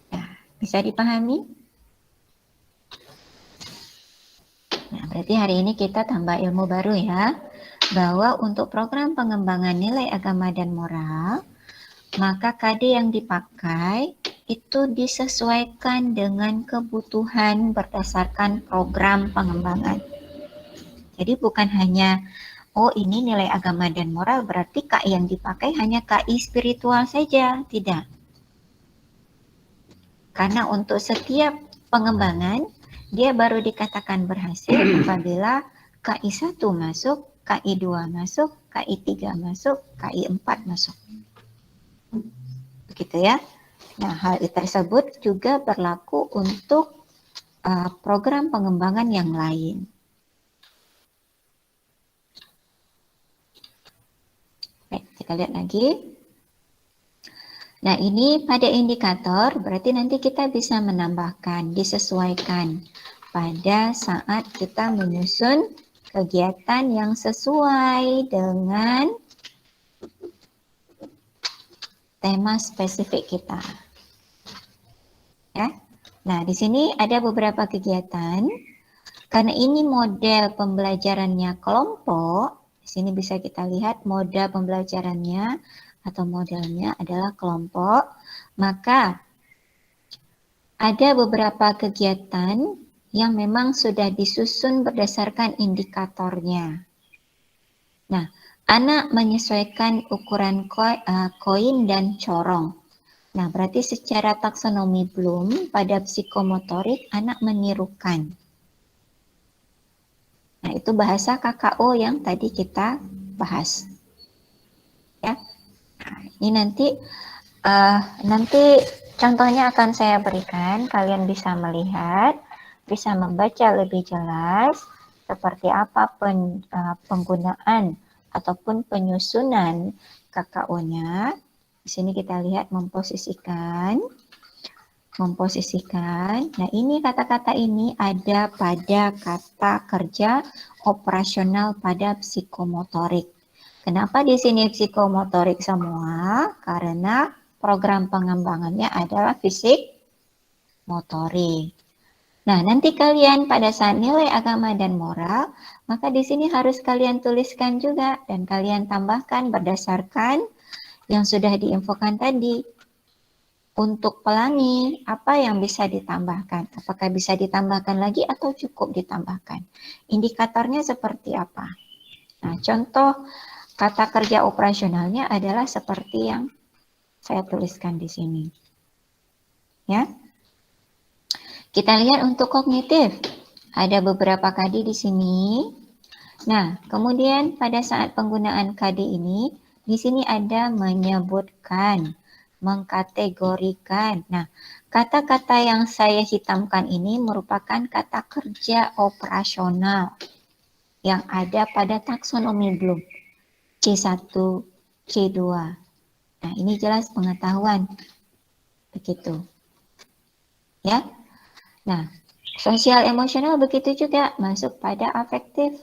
nah, bisa dipahami? Nah, berarti hari ini kita tambah ilmu baru ya, bahwa untuk program pengembangan nilai agama dan moral, maka KD yang dipakai itu disesuaikan dengan kebutuhan berdasarkan program pengembangan. Jadi bukan hanya, oh ini nilai agama dan moral, berarti KI yang dipakai hanya KI spiritual saja, tidak. Karena untuk setiap pengembangan, dia baru dikatakan berhasil apabila KI 1 masuk, KI 2 masuk, KI 3 masuk, KI 4 masuk. Begitu ya. Nah, hal tersebut juga berlaku untuk program pengembangan yang lain. Baik, kita lihat lagi. Nah, ini pada indikator berarti nanti kita bisa menambahkan, disesuaikan pada saat kita menyusun kegiatan yang sesuai dengan tema spesifik kita. Ya. Nah, di sini ada beberapa kegiatan. Karena ini model pembelajarannya kelompok, di sini bisa kita lihat model pembelajarannya atau modelnya adalah kelompok, maka ada beberapa kegiatan yang memang sudah disusun berdasarkan indikatornya. Nah, anak menyesuaikan ukuran koin dan corong. Nah, berarti secara taksonomi Bloom pada psikomotorik anak menirukan. Nah, itu bahasa KKO yang tadi kita bahas. Ya. Nah, ini nanti contohnya akan saya berikan, kalian bisa melihat, bisa membaca lebih jelas seperti apa penggunaan ataupun penyusunan KKO-nya. Di sini kita lihat memposisikan. Nah, ini kata-kata ini ada pada kata kerja operasional pada psikomotorik. Kenapa di sini psikomotorik semua? Karena program pengembangannya adalah fisik motorik. Nah, nanti kalian pada saat nilai agama dan moral, maka di sini harus kalian tuliskan juga dan kalian tambahkan berdasarkan yang sudah diinfokan tadi. Untuk pelangi, apa yang bisa ditambahkan? Apakah bisa ditambahkan lagi atau cukup ditambahkan? Indikatornya seperti apa? Nah, contoh kata kerja operasionalnya adalah seperti yang saya tuliskan di sini. Ya. Kita lihat untuk kognitif. Ada beberapa KD di sini. Nah, kemudian pada saat penggunaan KD ini, di sini ada menyebutkan, mengkategorikan. Nah, kata-kata yang saya hitamkan ini merupakan kata kerja operasional yang ada pada taksonomi Bloom. C1, C2. Nah, ini jelas pengetahuan. Begitu. Ya. Nah, sosial emosional begitu juga masuk pada afektif.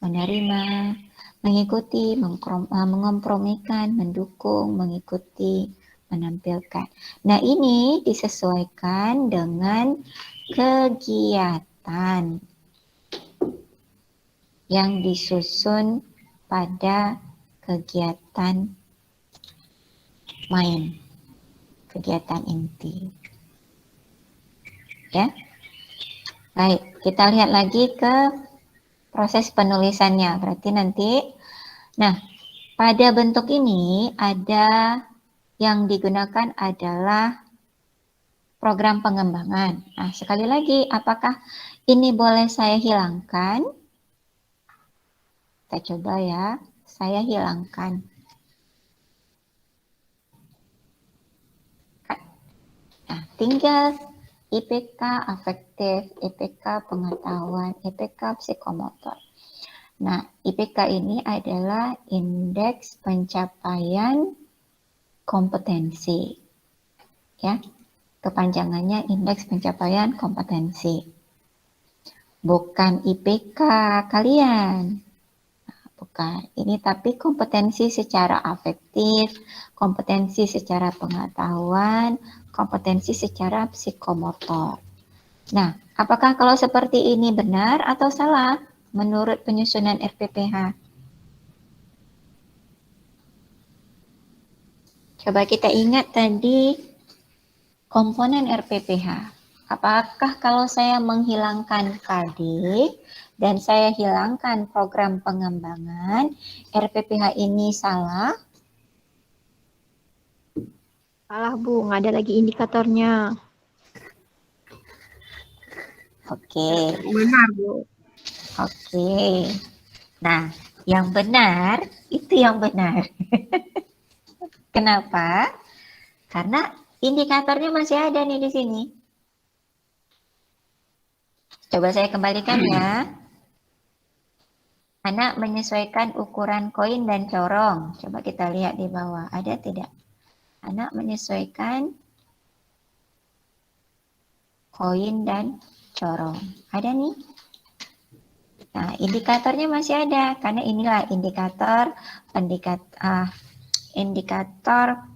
Menerima, mengikuti, mengkompromikan, mendukung, mengikuti, menampilkan. Nah, ini disesuaikan dengan kegiatan yang disusun pada kegiatan main, kegiatan inti. Ya. Baik, kita lihat lagi ke proses penulisannya. Berarti nanti, nah, pada bentuk ini ada yang digunakan adalah program pengembangan. Nah, sekali lagi, apakah ini boleh saya hilangkan? Kita coba ya, saya hilangkan. Nah, tinggal IPK afektif, IPK pengetahuan, IPK psikomotor. Nah, IPK ini adalah indeks pencapaian kompetensi. Ya, kepanjangannya indeks pencapaian kompetensi. Bukan IPK kalian. Bukan. Ini tapi kompetensi secara afektif, kompetensi secara pengetahuan, kompetensi secara psikomotor. Nah, apakah kalau seperti ini benar atau salah menurut penyusunan RPPH? Coba kita ingat tadi komponen RPPH. Apakah kalau saya menghilangkan KD dan saya hilangkan program pengembangan, RPPH ini salah? Salah Bu, nggak ada lagi indikatornya. Oke, Benar, Bu. oke. Nah, yang benar, itu yang benar. Kenapa? Karena indikatornya masih ada nih di sini. Coba saya kembalikan ya. Anak menyesuaikan ukuran koin dan corong. Coba kita lihat di bawah, ada tidak? Anak menyesuaikan koin dan corong. Ada nih. Nah, indikatornya masih ada karena inilah indikator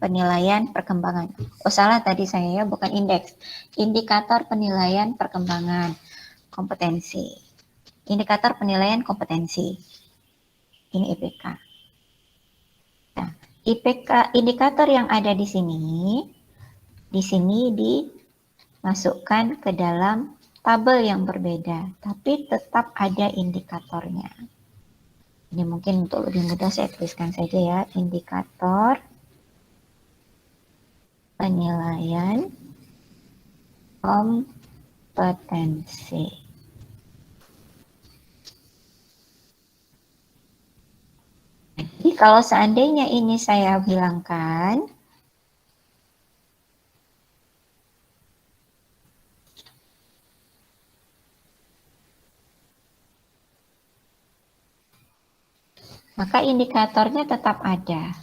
penilaian perkembangan. Oh, salah tadi saya ya, bukan indeks. Indikator penilaian perkembangan kompetensi. Indikator penilaian kompetensi. Ini IPK. Nah, IPK indikator yang ada di sini dimasukkan ke dalam tabel yang berbeda, tapi tetap ada indikatornya. Ini mungkin untuk lebih mudah saya tuliskan saja ya, indikator penilaian kompetensi. Jadi kalau seandainya ini saya hilangkan, maka indikatornya tetap ada.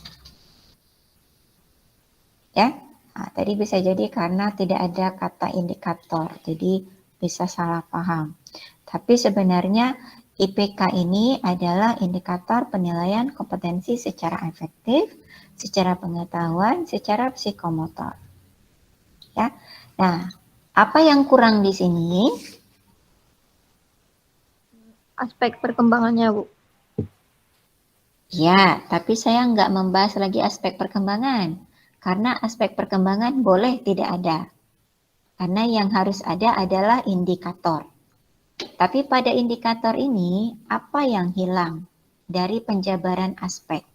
Ya, nah, tadi bisa jadi karena tidak ada kata indikator, jadi bisa salah paham. Tapi sebenarnya IPK ini adalah indikator penilaian kompetensi secara efektif, secara pengetahuan, secara psikomotor. Ya, nah, apa yang kurang di sini? Aspek perkembangannya Bu. Ya, tapi saya nggak membahas lagi aspek perkembangan. Karena aspek perkembangan boleh tidak ada. Karena yang harus ada adalah indikator. Tapi pada indikator ini, apa yang hilang dari penjabaran aspek?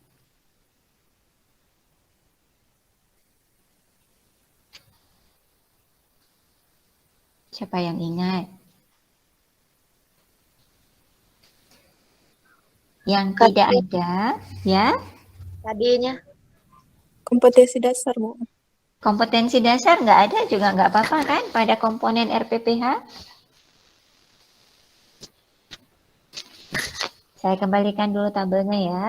Siapa yang ingat? Yang tidak ada, ya? Tadinya Kompetensi dasar, Bu. Kompetensi dasar nggak ada juga nggak apa-apa kan pada komponen RPPH? Saya kembalikan dulu tabelnya ya.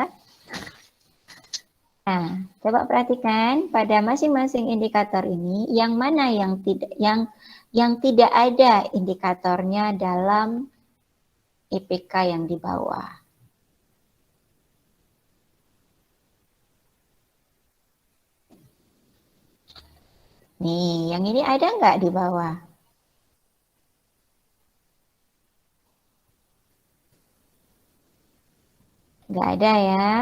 Nah, coba perhatikan pada masing-masing indikator ini yang mana yang tidak ada indikatornya dalam IPK yang di bawah. Nih, yang ini ada nggak di bawah? Nggak ada ya.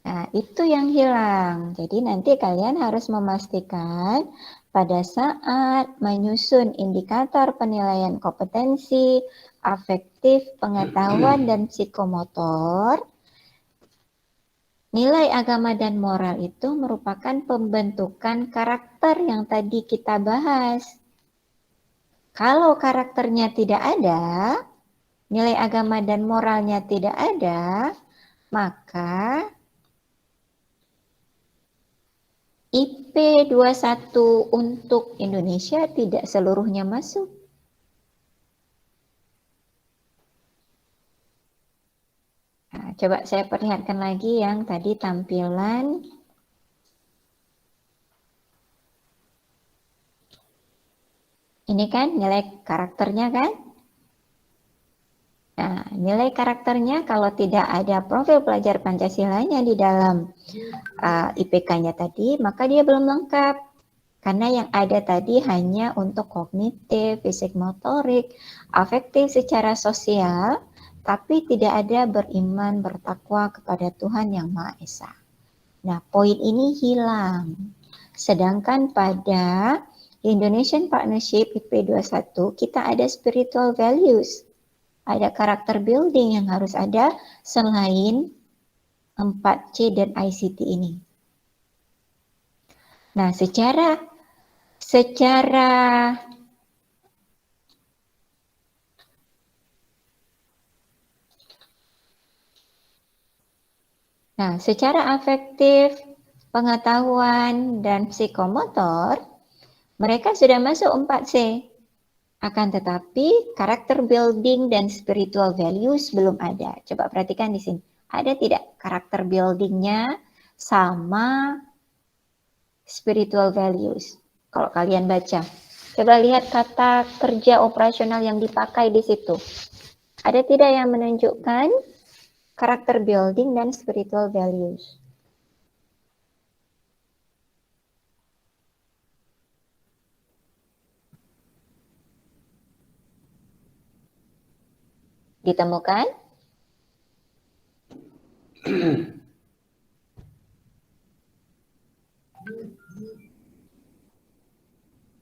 Nah, itu yang hilang. Jadi nanti kalian harus memastikan pada saat menyusun indikator penilaian kompetensi, afektif, pengetahuan, dan psikomotor, nilai agama dan moral itu merupakan pembentukan karakter yang tadi kita bahas. Kalau karakternya tidak ada, nilai agama dan moralnya tidak ada, maka IP 21 untuk Indonesia tidak seluruhnya masuk. Nah, coba saya perlihatkan lagi yang tadi tampilan Ini kan nilai karakternya kan? Nah, nilai karakternya kalau tidak ada profil pelajar Pancasilanya di dalam IPK-nya tadi, maka dia belum lengkap. Karena yang ada tadi hanya untuk kognitif, fisik motorik, afektif secara sosial, tapi tidak ada beriman, bertakwa kepada Tuhan Yang Maha Esa. Nah, poin ini hilang. Sedangkan pada Indonesian Partnership IP21 kita ada spiritual values. Ada karakter building yang harus ada selain 4C dan ICT ini. Nah, secara afektif, pengetahuan, dan psikomotor, mereka sudah masuk 4C. Akan tetapi karakter building dan spiritual values belum ada. Coba perhatikan di sini. Ada tidak karakter buildingnya sama spiritual values? Kalau kalian baca. Coba lihat kata kerja operasional yang dipakai di situ. Ada tidak yang menunjukkan karakter building dan spiritual values? Ditemukan?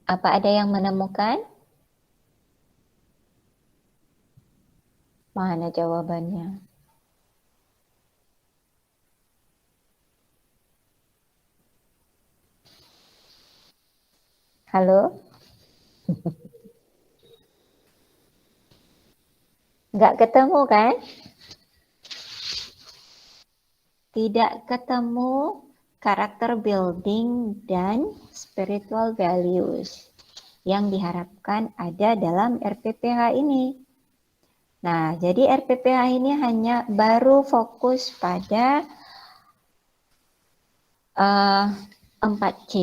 Apa ada yang menemukan? Mana jawabannya? Halo? Nggak ketemu kan? Tidak ketemu karakter building dan spiritual values yang diharapkan ada dalam RPPH ini. Nah, jadi RPPH ini hanya baru fokus pada 4C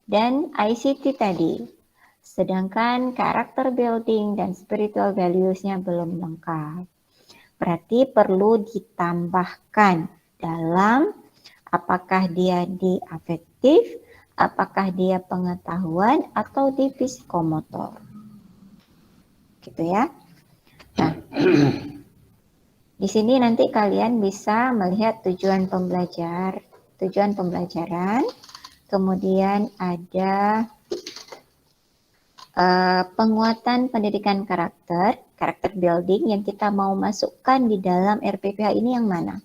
dan ICT tadi. Sedangkan karakter building dan spiritual values-nya belum lengkap. Berarti perlu ditambahkan dalam apakah dia di afektif, apakah dia pengetahuan, atau di psikomotor. Gitu ya. Nah, di sini nanti kalian bisa melihat tujuan pembelajaran, kemudian ada penguatan pendidikan karakter building yang kita mau masukkan di dalam RPPH ini yang mana?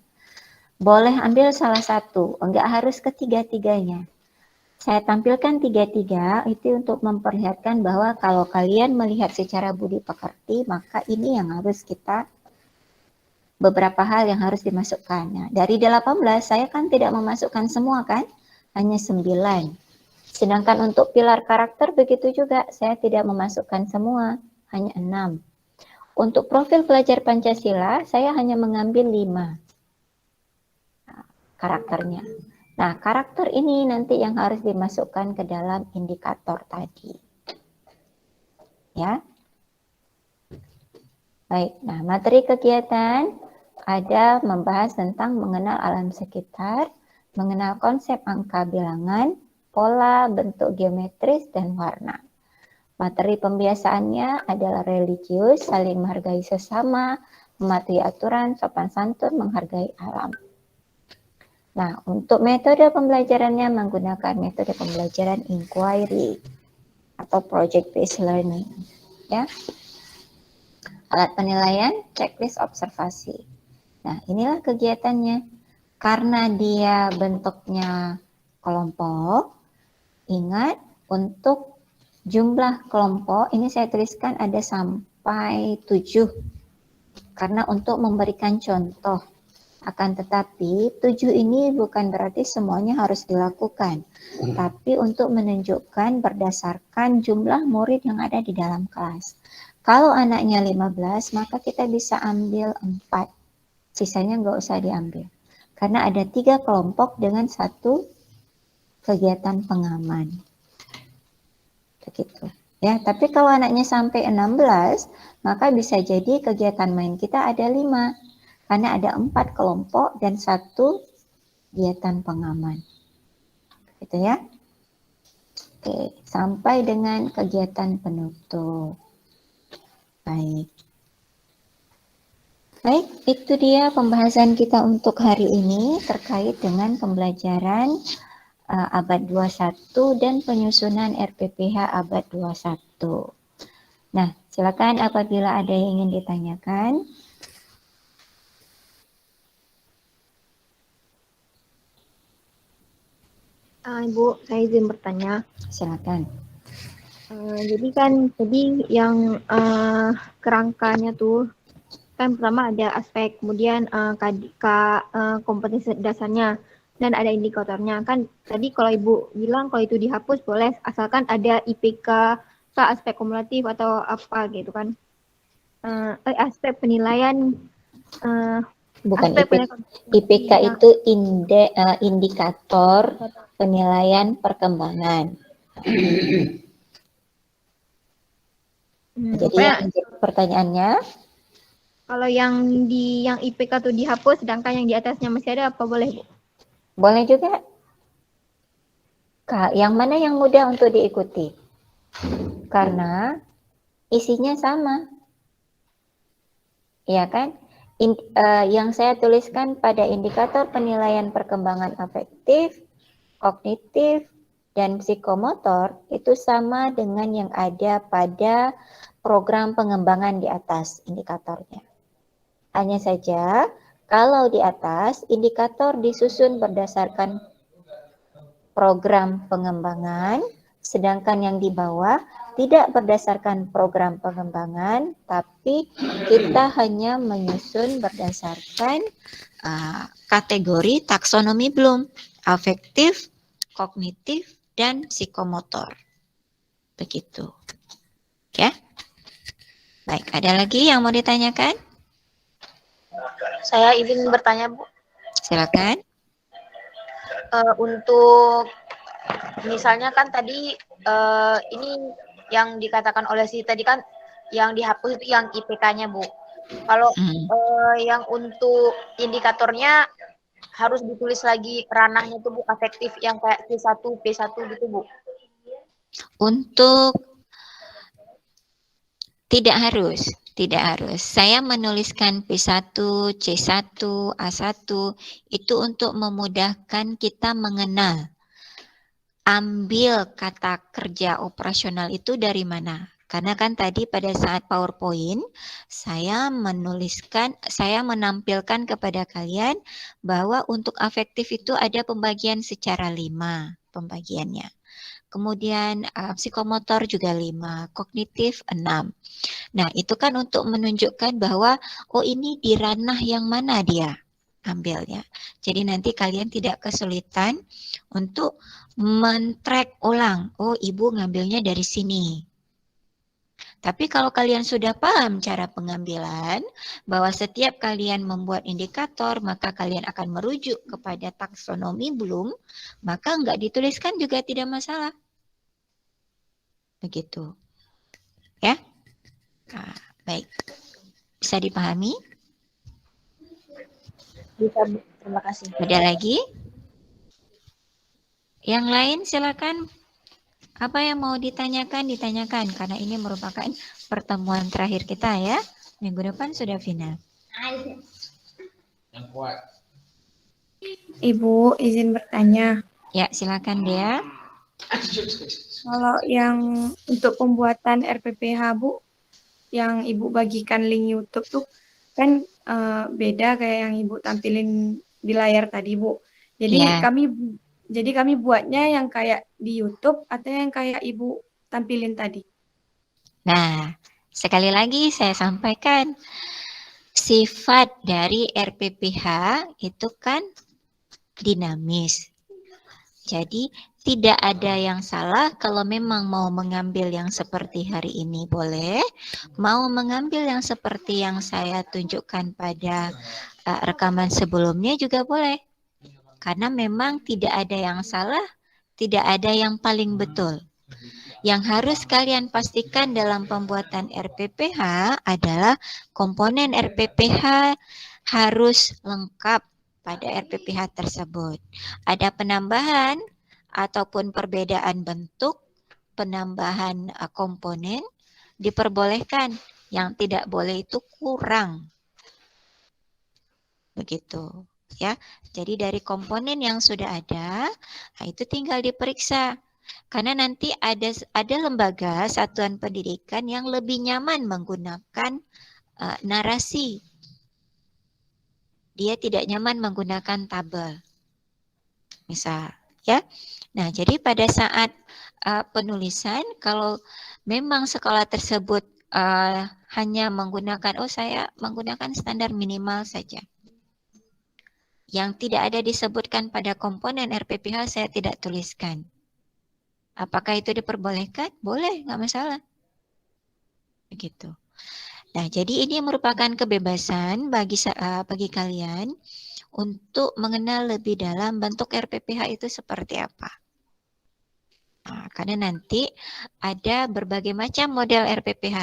Boleh ambil salah satu, enggak harus ketiga-tiganya. Saya tampilkan tiga-tiga itu untuk memperlihatkan bahwa kalau kalian melihat secara budi pekerti, maka ini yang harus kita, beberapa hal yang harus dimasukkan. Nah, dari 18 saya kan tidak memasukkan semua kan, hanya 9. Sedangkan untuk pilar karakter begitu juga, saya tidak memasukkan semua, hanya 6. Untuk profil pelajar Pancasila, saya hanya mengambil 5 karakternya. Nah, karakter ini nanti yang harus dimasukkan ke dalam indikator tadi. Ya. Baik, nah materi kegiatan ada membahas tentang mengenal alam sekitar, mengenal konsep angka bilangan, pola, bentuk geometris, dan warna. Materi pembiasaannya adalah religius, saling menghargai sesama, mematuhi aturan, sopan santun, menghargai alam. Nah, untuk metode pembelajarannya menggunakan metode pembelajaran inquiry atau project based learning. Ya. Alat penilaian, checklist observasi. Nah, inilah kegiatannya. Karena dia bentuknya kelompok, ingat untuk jumlah kelompok, ini saya tuliskan ada sampai 7. Karena untuk memberikan contoh. Akan tetapi 7 ini bukan berarti semuanya harus dilakukan. Tapi untuk menunjukkan berdasarkan jumlah murid yang ada di dalam kelas. Kalau anaknya 15, maka kita bisa ambil 4. Sisanya nggak usah diambil. Karena ada 3 kelompok dengan 1 kegiatan pengaman. Begitu Ya, tapi kalau anaknya sampai 16, maka bisa jadi kegiatan main kita ada 5. Karena ada 4 kelompok dan 1 kegiatan pengaman. Gitu ya. Oke, sampai dengan kegiatan penutup. Baik. Baik, itu dia pembahasan kita untuk hari ini terkait dengan pembelajaran abad 21 dan penyusunan RPPH abad 21. Nah, silakan apabila ada yang ingin ditanyakan. Ibu, saya izin bertanya. Silakan. Jadi kan tadi yang kerangkanya tuh kan pertama ada aspek, kemudian kompetensi dasarnya, dan ada indikatornya. Kan tadi kalau Ibu bilang kalau itu dihapus boleh asalkan ada IPK aspek kumulatif atau apa gitu kan. Aspek penilaian Bukan aspek IPK, IPK itu indikator penilaian perkembangan. Jadi yang pertanyaannya, kalau yang IPK tuh dihapus, sedangkan yang di atasnya masih ada, apa boleh, Bu? boleh juga. Yang mana yang mudah untuk diikuti? Karena isinya sama. Iya kan? Yang saya tuliskan pada indikator penilaian perkembangan afektif, kognitif, dan psikomotor itu sama dengan yang ada pada program pengembangan di atas indikatornya. Hanya saja kalau di atas indikator disusun berdasarkan program pengembangan, sedangkan yang di bawah tidak berdasarkan program pengembangan, tapi kita hanya menyusun berdasarkan kategori taksonomi Bloom, afektif, kognitif, dan psikomotor. Begitu. Ya. Baik, ada lagi yang mau ditanyakan? Saya izin bertanya, Bu. Silakan. Untuk misalnya kan tadi ini yang dikatakan oleh si tadi kan yang dihapus itu yang IPK-nya, Bu. Kalau yang untuk indikatornya harus ditulis lagi ranahnya itu, Bu, afektif yang kayak C1, P1 gitu, Bu. Untuk tidak harus. Saya menuliskan P1, C1, A1 itu untuk memudahkan kita mengenal. Ambil kata kerja operasional itu dari mana? Karena kan tadi pada saat PowerPoint saya menampilkan kepada kalian bahwa untuk afektif itu ada pembagian secara 5 pembagiannya. Kemudian psikomotor juga 5, kognitif 6. Nah, itu kan untuk menunjukkan bahwa ini di ranah yang mana dia ambilnya. Jadi nanti kalian tidak kesulitan untuk men-track ulang. Oh, Ibu ngambilnya dari sini. Tapi kalau kalian sudah paham cara pengambilan, bahwa setiap kalian membuat indikator, maka kalian akan merujuk kepada taksonomi Bloom, maka nggak dituliskan juga tidak masalah. Begitu. Ya. Nah, baik. Bisa dipahami? Bisa, Bu. Terima kasih. Ada lagi? Yang lain silakan. Apa yang mau ditanyakan, karena ini merupakan pertemuan terakhir kita ya. Minggu depan sudah final. Ibu, izin bertanya. Ya, silakan Dea. Kalau yang untuk pembuatan RPPH, Bu, yang Ibu bagikan link YouTube tuh kan beda kayak yang Ibu tampilin di layar tadi, Bu. Jadi kami buatnya yang kayak di YouTube atau yang kayak Ibu tampilin tadi. Nah, sekali lagi saya sampaikan sifat dari RPPH itu kan dinamis. Jadi tidak ada yang salah kalau memang mau mengambil yang seperti hari ini boleh, mau mengambil yang seperti yang saya tunjukkan pada rekaman sebelumnya juga boleh. Karena memang tidak ada yang salah, tidak ada yang paling betul. Yang harus kalian pastikan dalam pembuatan RPPH adalah komponen RPPH harus lengkap pada RPPH tersebut. Ada penambahan ataupun perbedaan bentuk, penambahan komponen diperbolehkan. Yang tidak boleh itu kurang. Begitu. Ya, jadi dari komponen yang sudah ada, nah itu tinggal diperiksa. Karena nanti ada lembaga satuan pendidikan yang lebih nyaman menggunakan narasi. Dia tidak nyaman menggunakan tabel. Misal, ya. Nah, jadi pada saat penulisan, kalau memang sekolah tersebut hanya menggunakan, saya menggunakan standar minimal saja. Yang tidak ada disebutkan pada komponen RPPH saya tidak tuliskan. Apakah itu diperbolehkan? Boleh, nggak masalah. Begitu. Nah, jadi ini merupakan kebebasan bagi kalian untuk mengenal lebih dalam bentuk RPPH itu seperti apa. Nah, karena nanti ada berbagai macam model RPPH.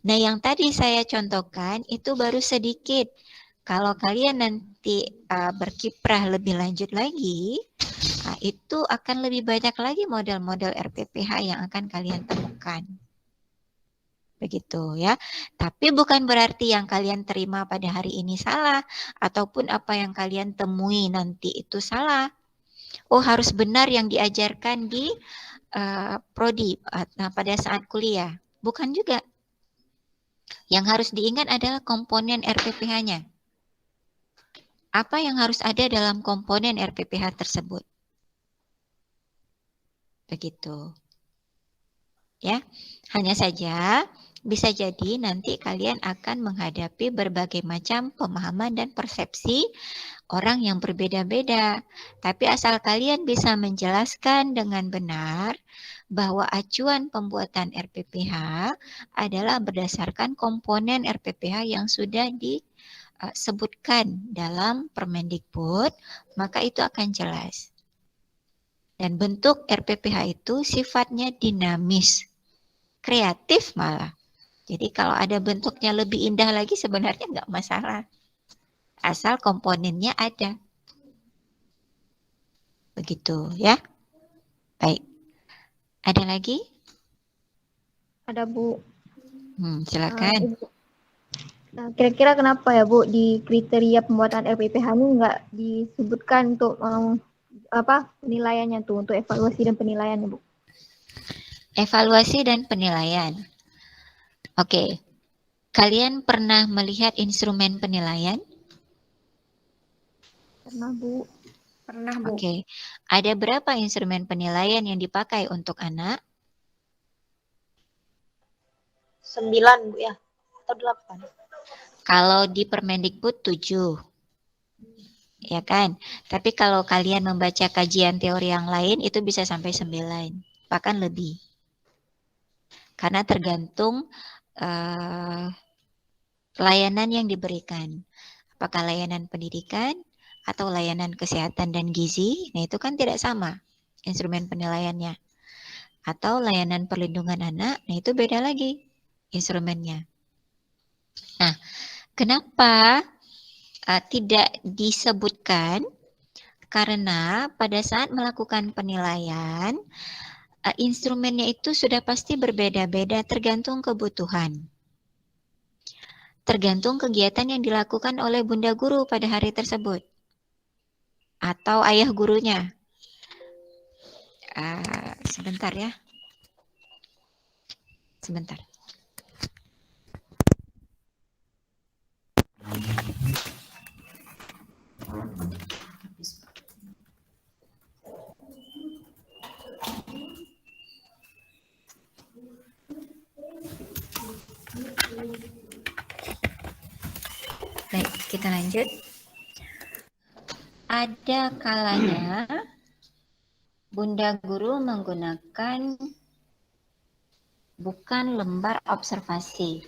Nah, yang tadi saya contohkan itu baru sedikit. Kalau kalian nanti berkiprah lebih lanjut lagi, itu akan lebih banyak lagi model-model RPPH yang akan kalian temukan. Begitu ya. Tapi bukan berarti yang kalian terima pada hari ini salah, ataupun apa yang kalian temui nanti itu salah. Oh, harus benar yang diajarkan di prodi pada saat kuliah. Bukan juga. Yang harus diingat adalah komponen RPPH-nya. Apa yang harus ada dalam komponen RPPH tersebut? Begitu. Ya, hanya saja bisa jadi nanti kalian akan menghadapi berbagai macam pemahaman dan persepsi orang yang berbeda-beda. Tapi asal kalian bisa menjelaskan dengan benar bahwa acuan pembuatan RPPH adalah berdasarkan komponen RPPH yang sudah disebutkan dalam Permendikbud, maka itu akan jelas. Dan bentuk RPPH itu sifatnya dinamis, kreatif malah. Jadi kalau ada bentuknya lebih indah lagi sebenarnya nggak masalah. Asal komponennya ada. Begitu ya. Baik. Ada lagi? Ada, Bu. Silakan. Nah, kira-kira kenapa ya, Bu, di kriteria pembuatan RPPH ini nggak disebutkan untuk penilaiannya tuh, untuk evaluasi dan penilaiannya, Bu? Evaluasi dan penilaian. Oke. Kalian pernah melihat instrumen penilaian? Pernah, Bu. Pernah, Bu. Oke. Ada berapa instrumen penilaian yang dipakai untuk anak? 9, Bu ya. Atau 8. Kalau di Permendikbud 7. Ya kan? Tapi kalau kalian membaca kajian teori yang lain itu bisa sampai 9, bahkan lebih. Karena tergantung layanan yang diberikan. Apakah layanan pendidikan atau layanan kesehatan dan gizi? Nah, itu kan tidak sama instrumen penilaiannya. Atau layanan perlindungan anak, nah itu beda lagi instrumennya. Nah, kenapa tidak disebutkan? Karena pada saat melakukan penilaian, instrumennya itu sudah pasti berbeda-beda tergantung kebutuhan. Tergantung kegiatan yang dilakukan oleh bunda guru pada hari tersebut. Atau ayah gurunya. Sebentar ya. Sebentar. Baik, kita lanjut. Ada kalanya bunda guru menggunakan bukan lembar observasi,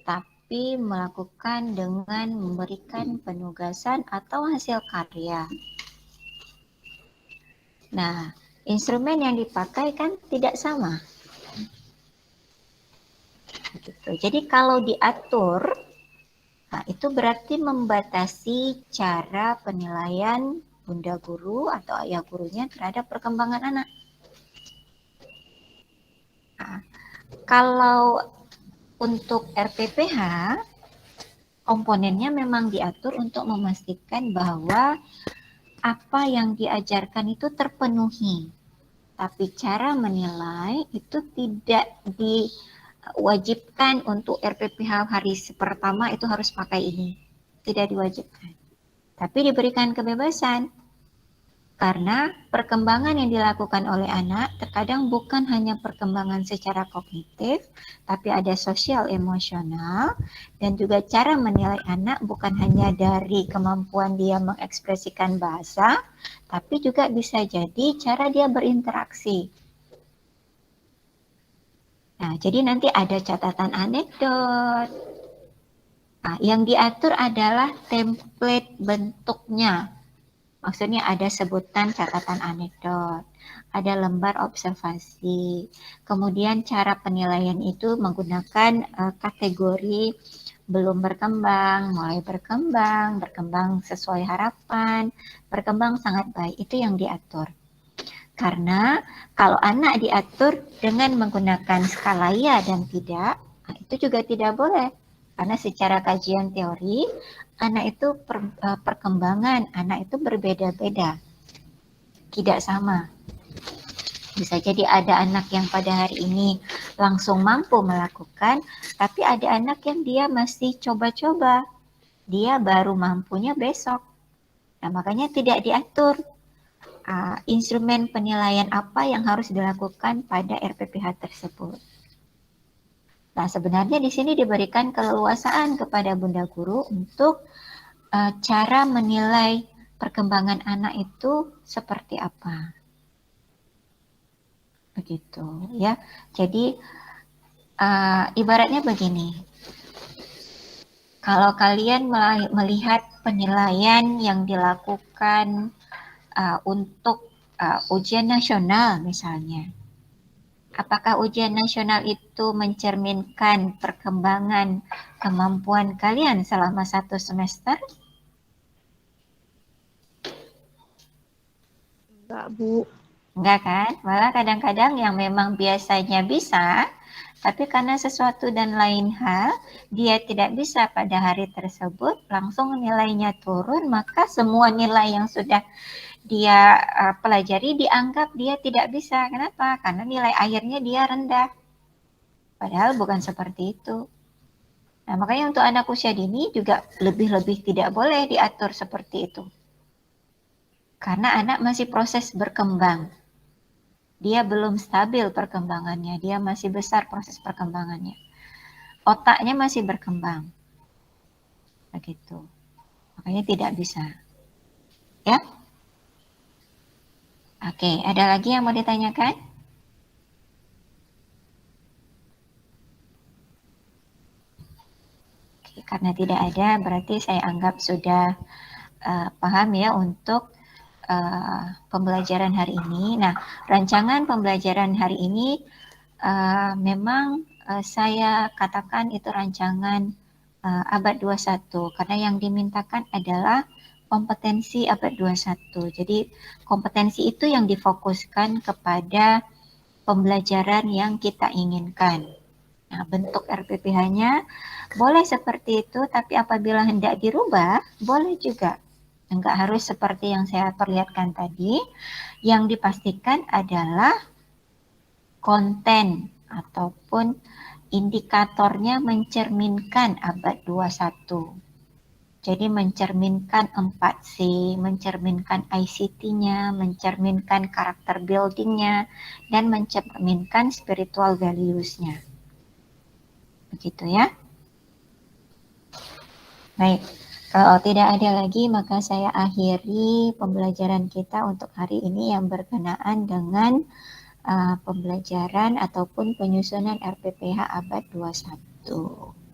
tapi melakukan dengan memberikan penugasan atau hasil karya. Nah, instrumen yang dipakai kan tidak sama. Gitu. Jadi kalau diatur, nah itu berarti membatasi cara penilaian bunda guru atau ayah gurunya terhadap perkembangan anak. Nah, kalau untuk RPPH, komponennya memang diatur untuk memastikan bahwa apa yang diajarkan itu terpenuhi. Tapi cara menilai itu tidak diwajibkan untuk RPPH hari pertama itu harus pakai ini. Tidak diwajibkan. Tapi diberikan kebebasan. Karena perkembangan yang dilakukan oleh anak terkadang bukan hanya perkembangan secara kognitif, tapi ada sosial emosional, dan juga cara menilai anak bukan hanya dari kemampuan dia mengekspresikan bahasa, tapi juga bisa jadi cara dia berinteraksi. Nah, jadi nanti ada catatan anekdot. Nah, yang diatur adalah template bentuknya. Maksudnya ada sebutan catatan anekdot, ada lembar observasi, kemudian cara penilaian itu menggunakan kategori belum berkembang, mulai berkembang, berkembang sesuai harapan, berkembang sangat baik, itu yang diatur. Karena kalau anak diatur dengan menggunakan skala ya dan tidak, nah itu juga tidak boleh. Karena secara kajian teori, anak itu perkembangan anak itu berbeda-beda, tidak sama. Bisa jadi ada anak yang pada hari ini langsung mampu melakukan, tapi ada anak yang dia masih coba-coba, dia baru mampunya besok. Nah, makanya tidak diatur instrumen penilaian apa yang harus dilakukan pada RPPH tersebut. Nah, sebenarnya di sini diberikan keleluasaan kepada bunda guru untuk cara menilai perkembangan anak itu seperti apa. Begitu ya. Jadi ibaratnya begini. Kalau kalian melihat penilaian yang dilakukan untuk ujian nasional misalnya. Apakah ujian nasional itu mencerminkan perkembangan kemampuan kalian selama 1 semester? Enggak, Bu. Enggak kan? Malah kadang-kadang yang memang biasanya bisa, tapi karena sesuatu dan lain hal, dia tidak bisa pada hari tersebut, langsung nilainya turun, maka semua nilai yang sudah dia pelajari dianggap dia tidak bisa. Kenapa? Karena nilai akhirnya dia rendah. Padahal bukan seperti itu. Nah, makanya untuk anak usia dini juga lebih-lebih tidak boleh diatur seperti itu. Karena anak masih proses berkembang. Dia belum stabil perkembangannya, dia masih besar proses perkembangannya. Otaknya masih berkembang. Begitu. Makanya tidak bisa. Ya? Oke, ada lagi yang mau ditanyakan? Oke, karena tidak ada, berarti saya anggap sudah paham ya untuk pembelajaran hari ini. Nah, rancangan pembelajaran hari ini memang saya katakan itu rancangan abad 21 karena yang dimintakan adalah kompetensi abad 21. Jadi kompetensi itu yang difokuskan kepada pembelajaran yang kita inginkan. Nah, bentuk RPPH-nya boleh seperti itu, tapi apabila hendak dirubah, boleh juga. Enggak harus seperti yang saya perlihatkan tadi. Yang dipastikan adalah konten ataupun indikatornya mencerminkan abad 21. Jadi mencerminkan 4C, mencerminkan ICT-nya, mencerminkan karakter building-nya, dan mencerminkan spiritual values-nya. Begitu ya. Baik, kalau tidak ada lagi maka saya akhiri pembelajaran kita untuk hari ini yang berkenaan dengan pembelajaran ataupun penyusunan RPPH abad 21.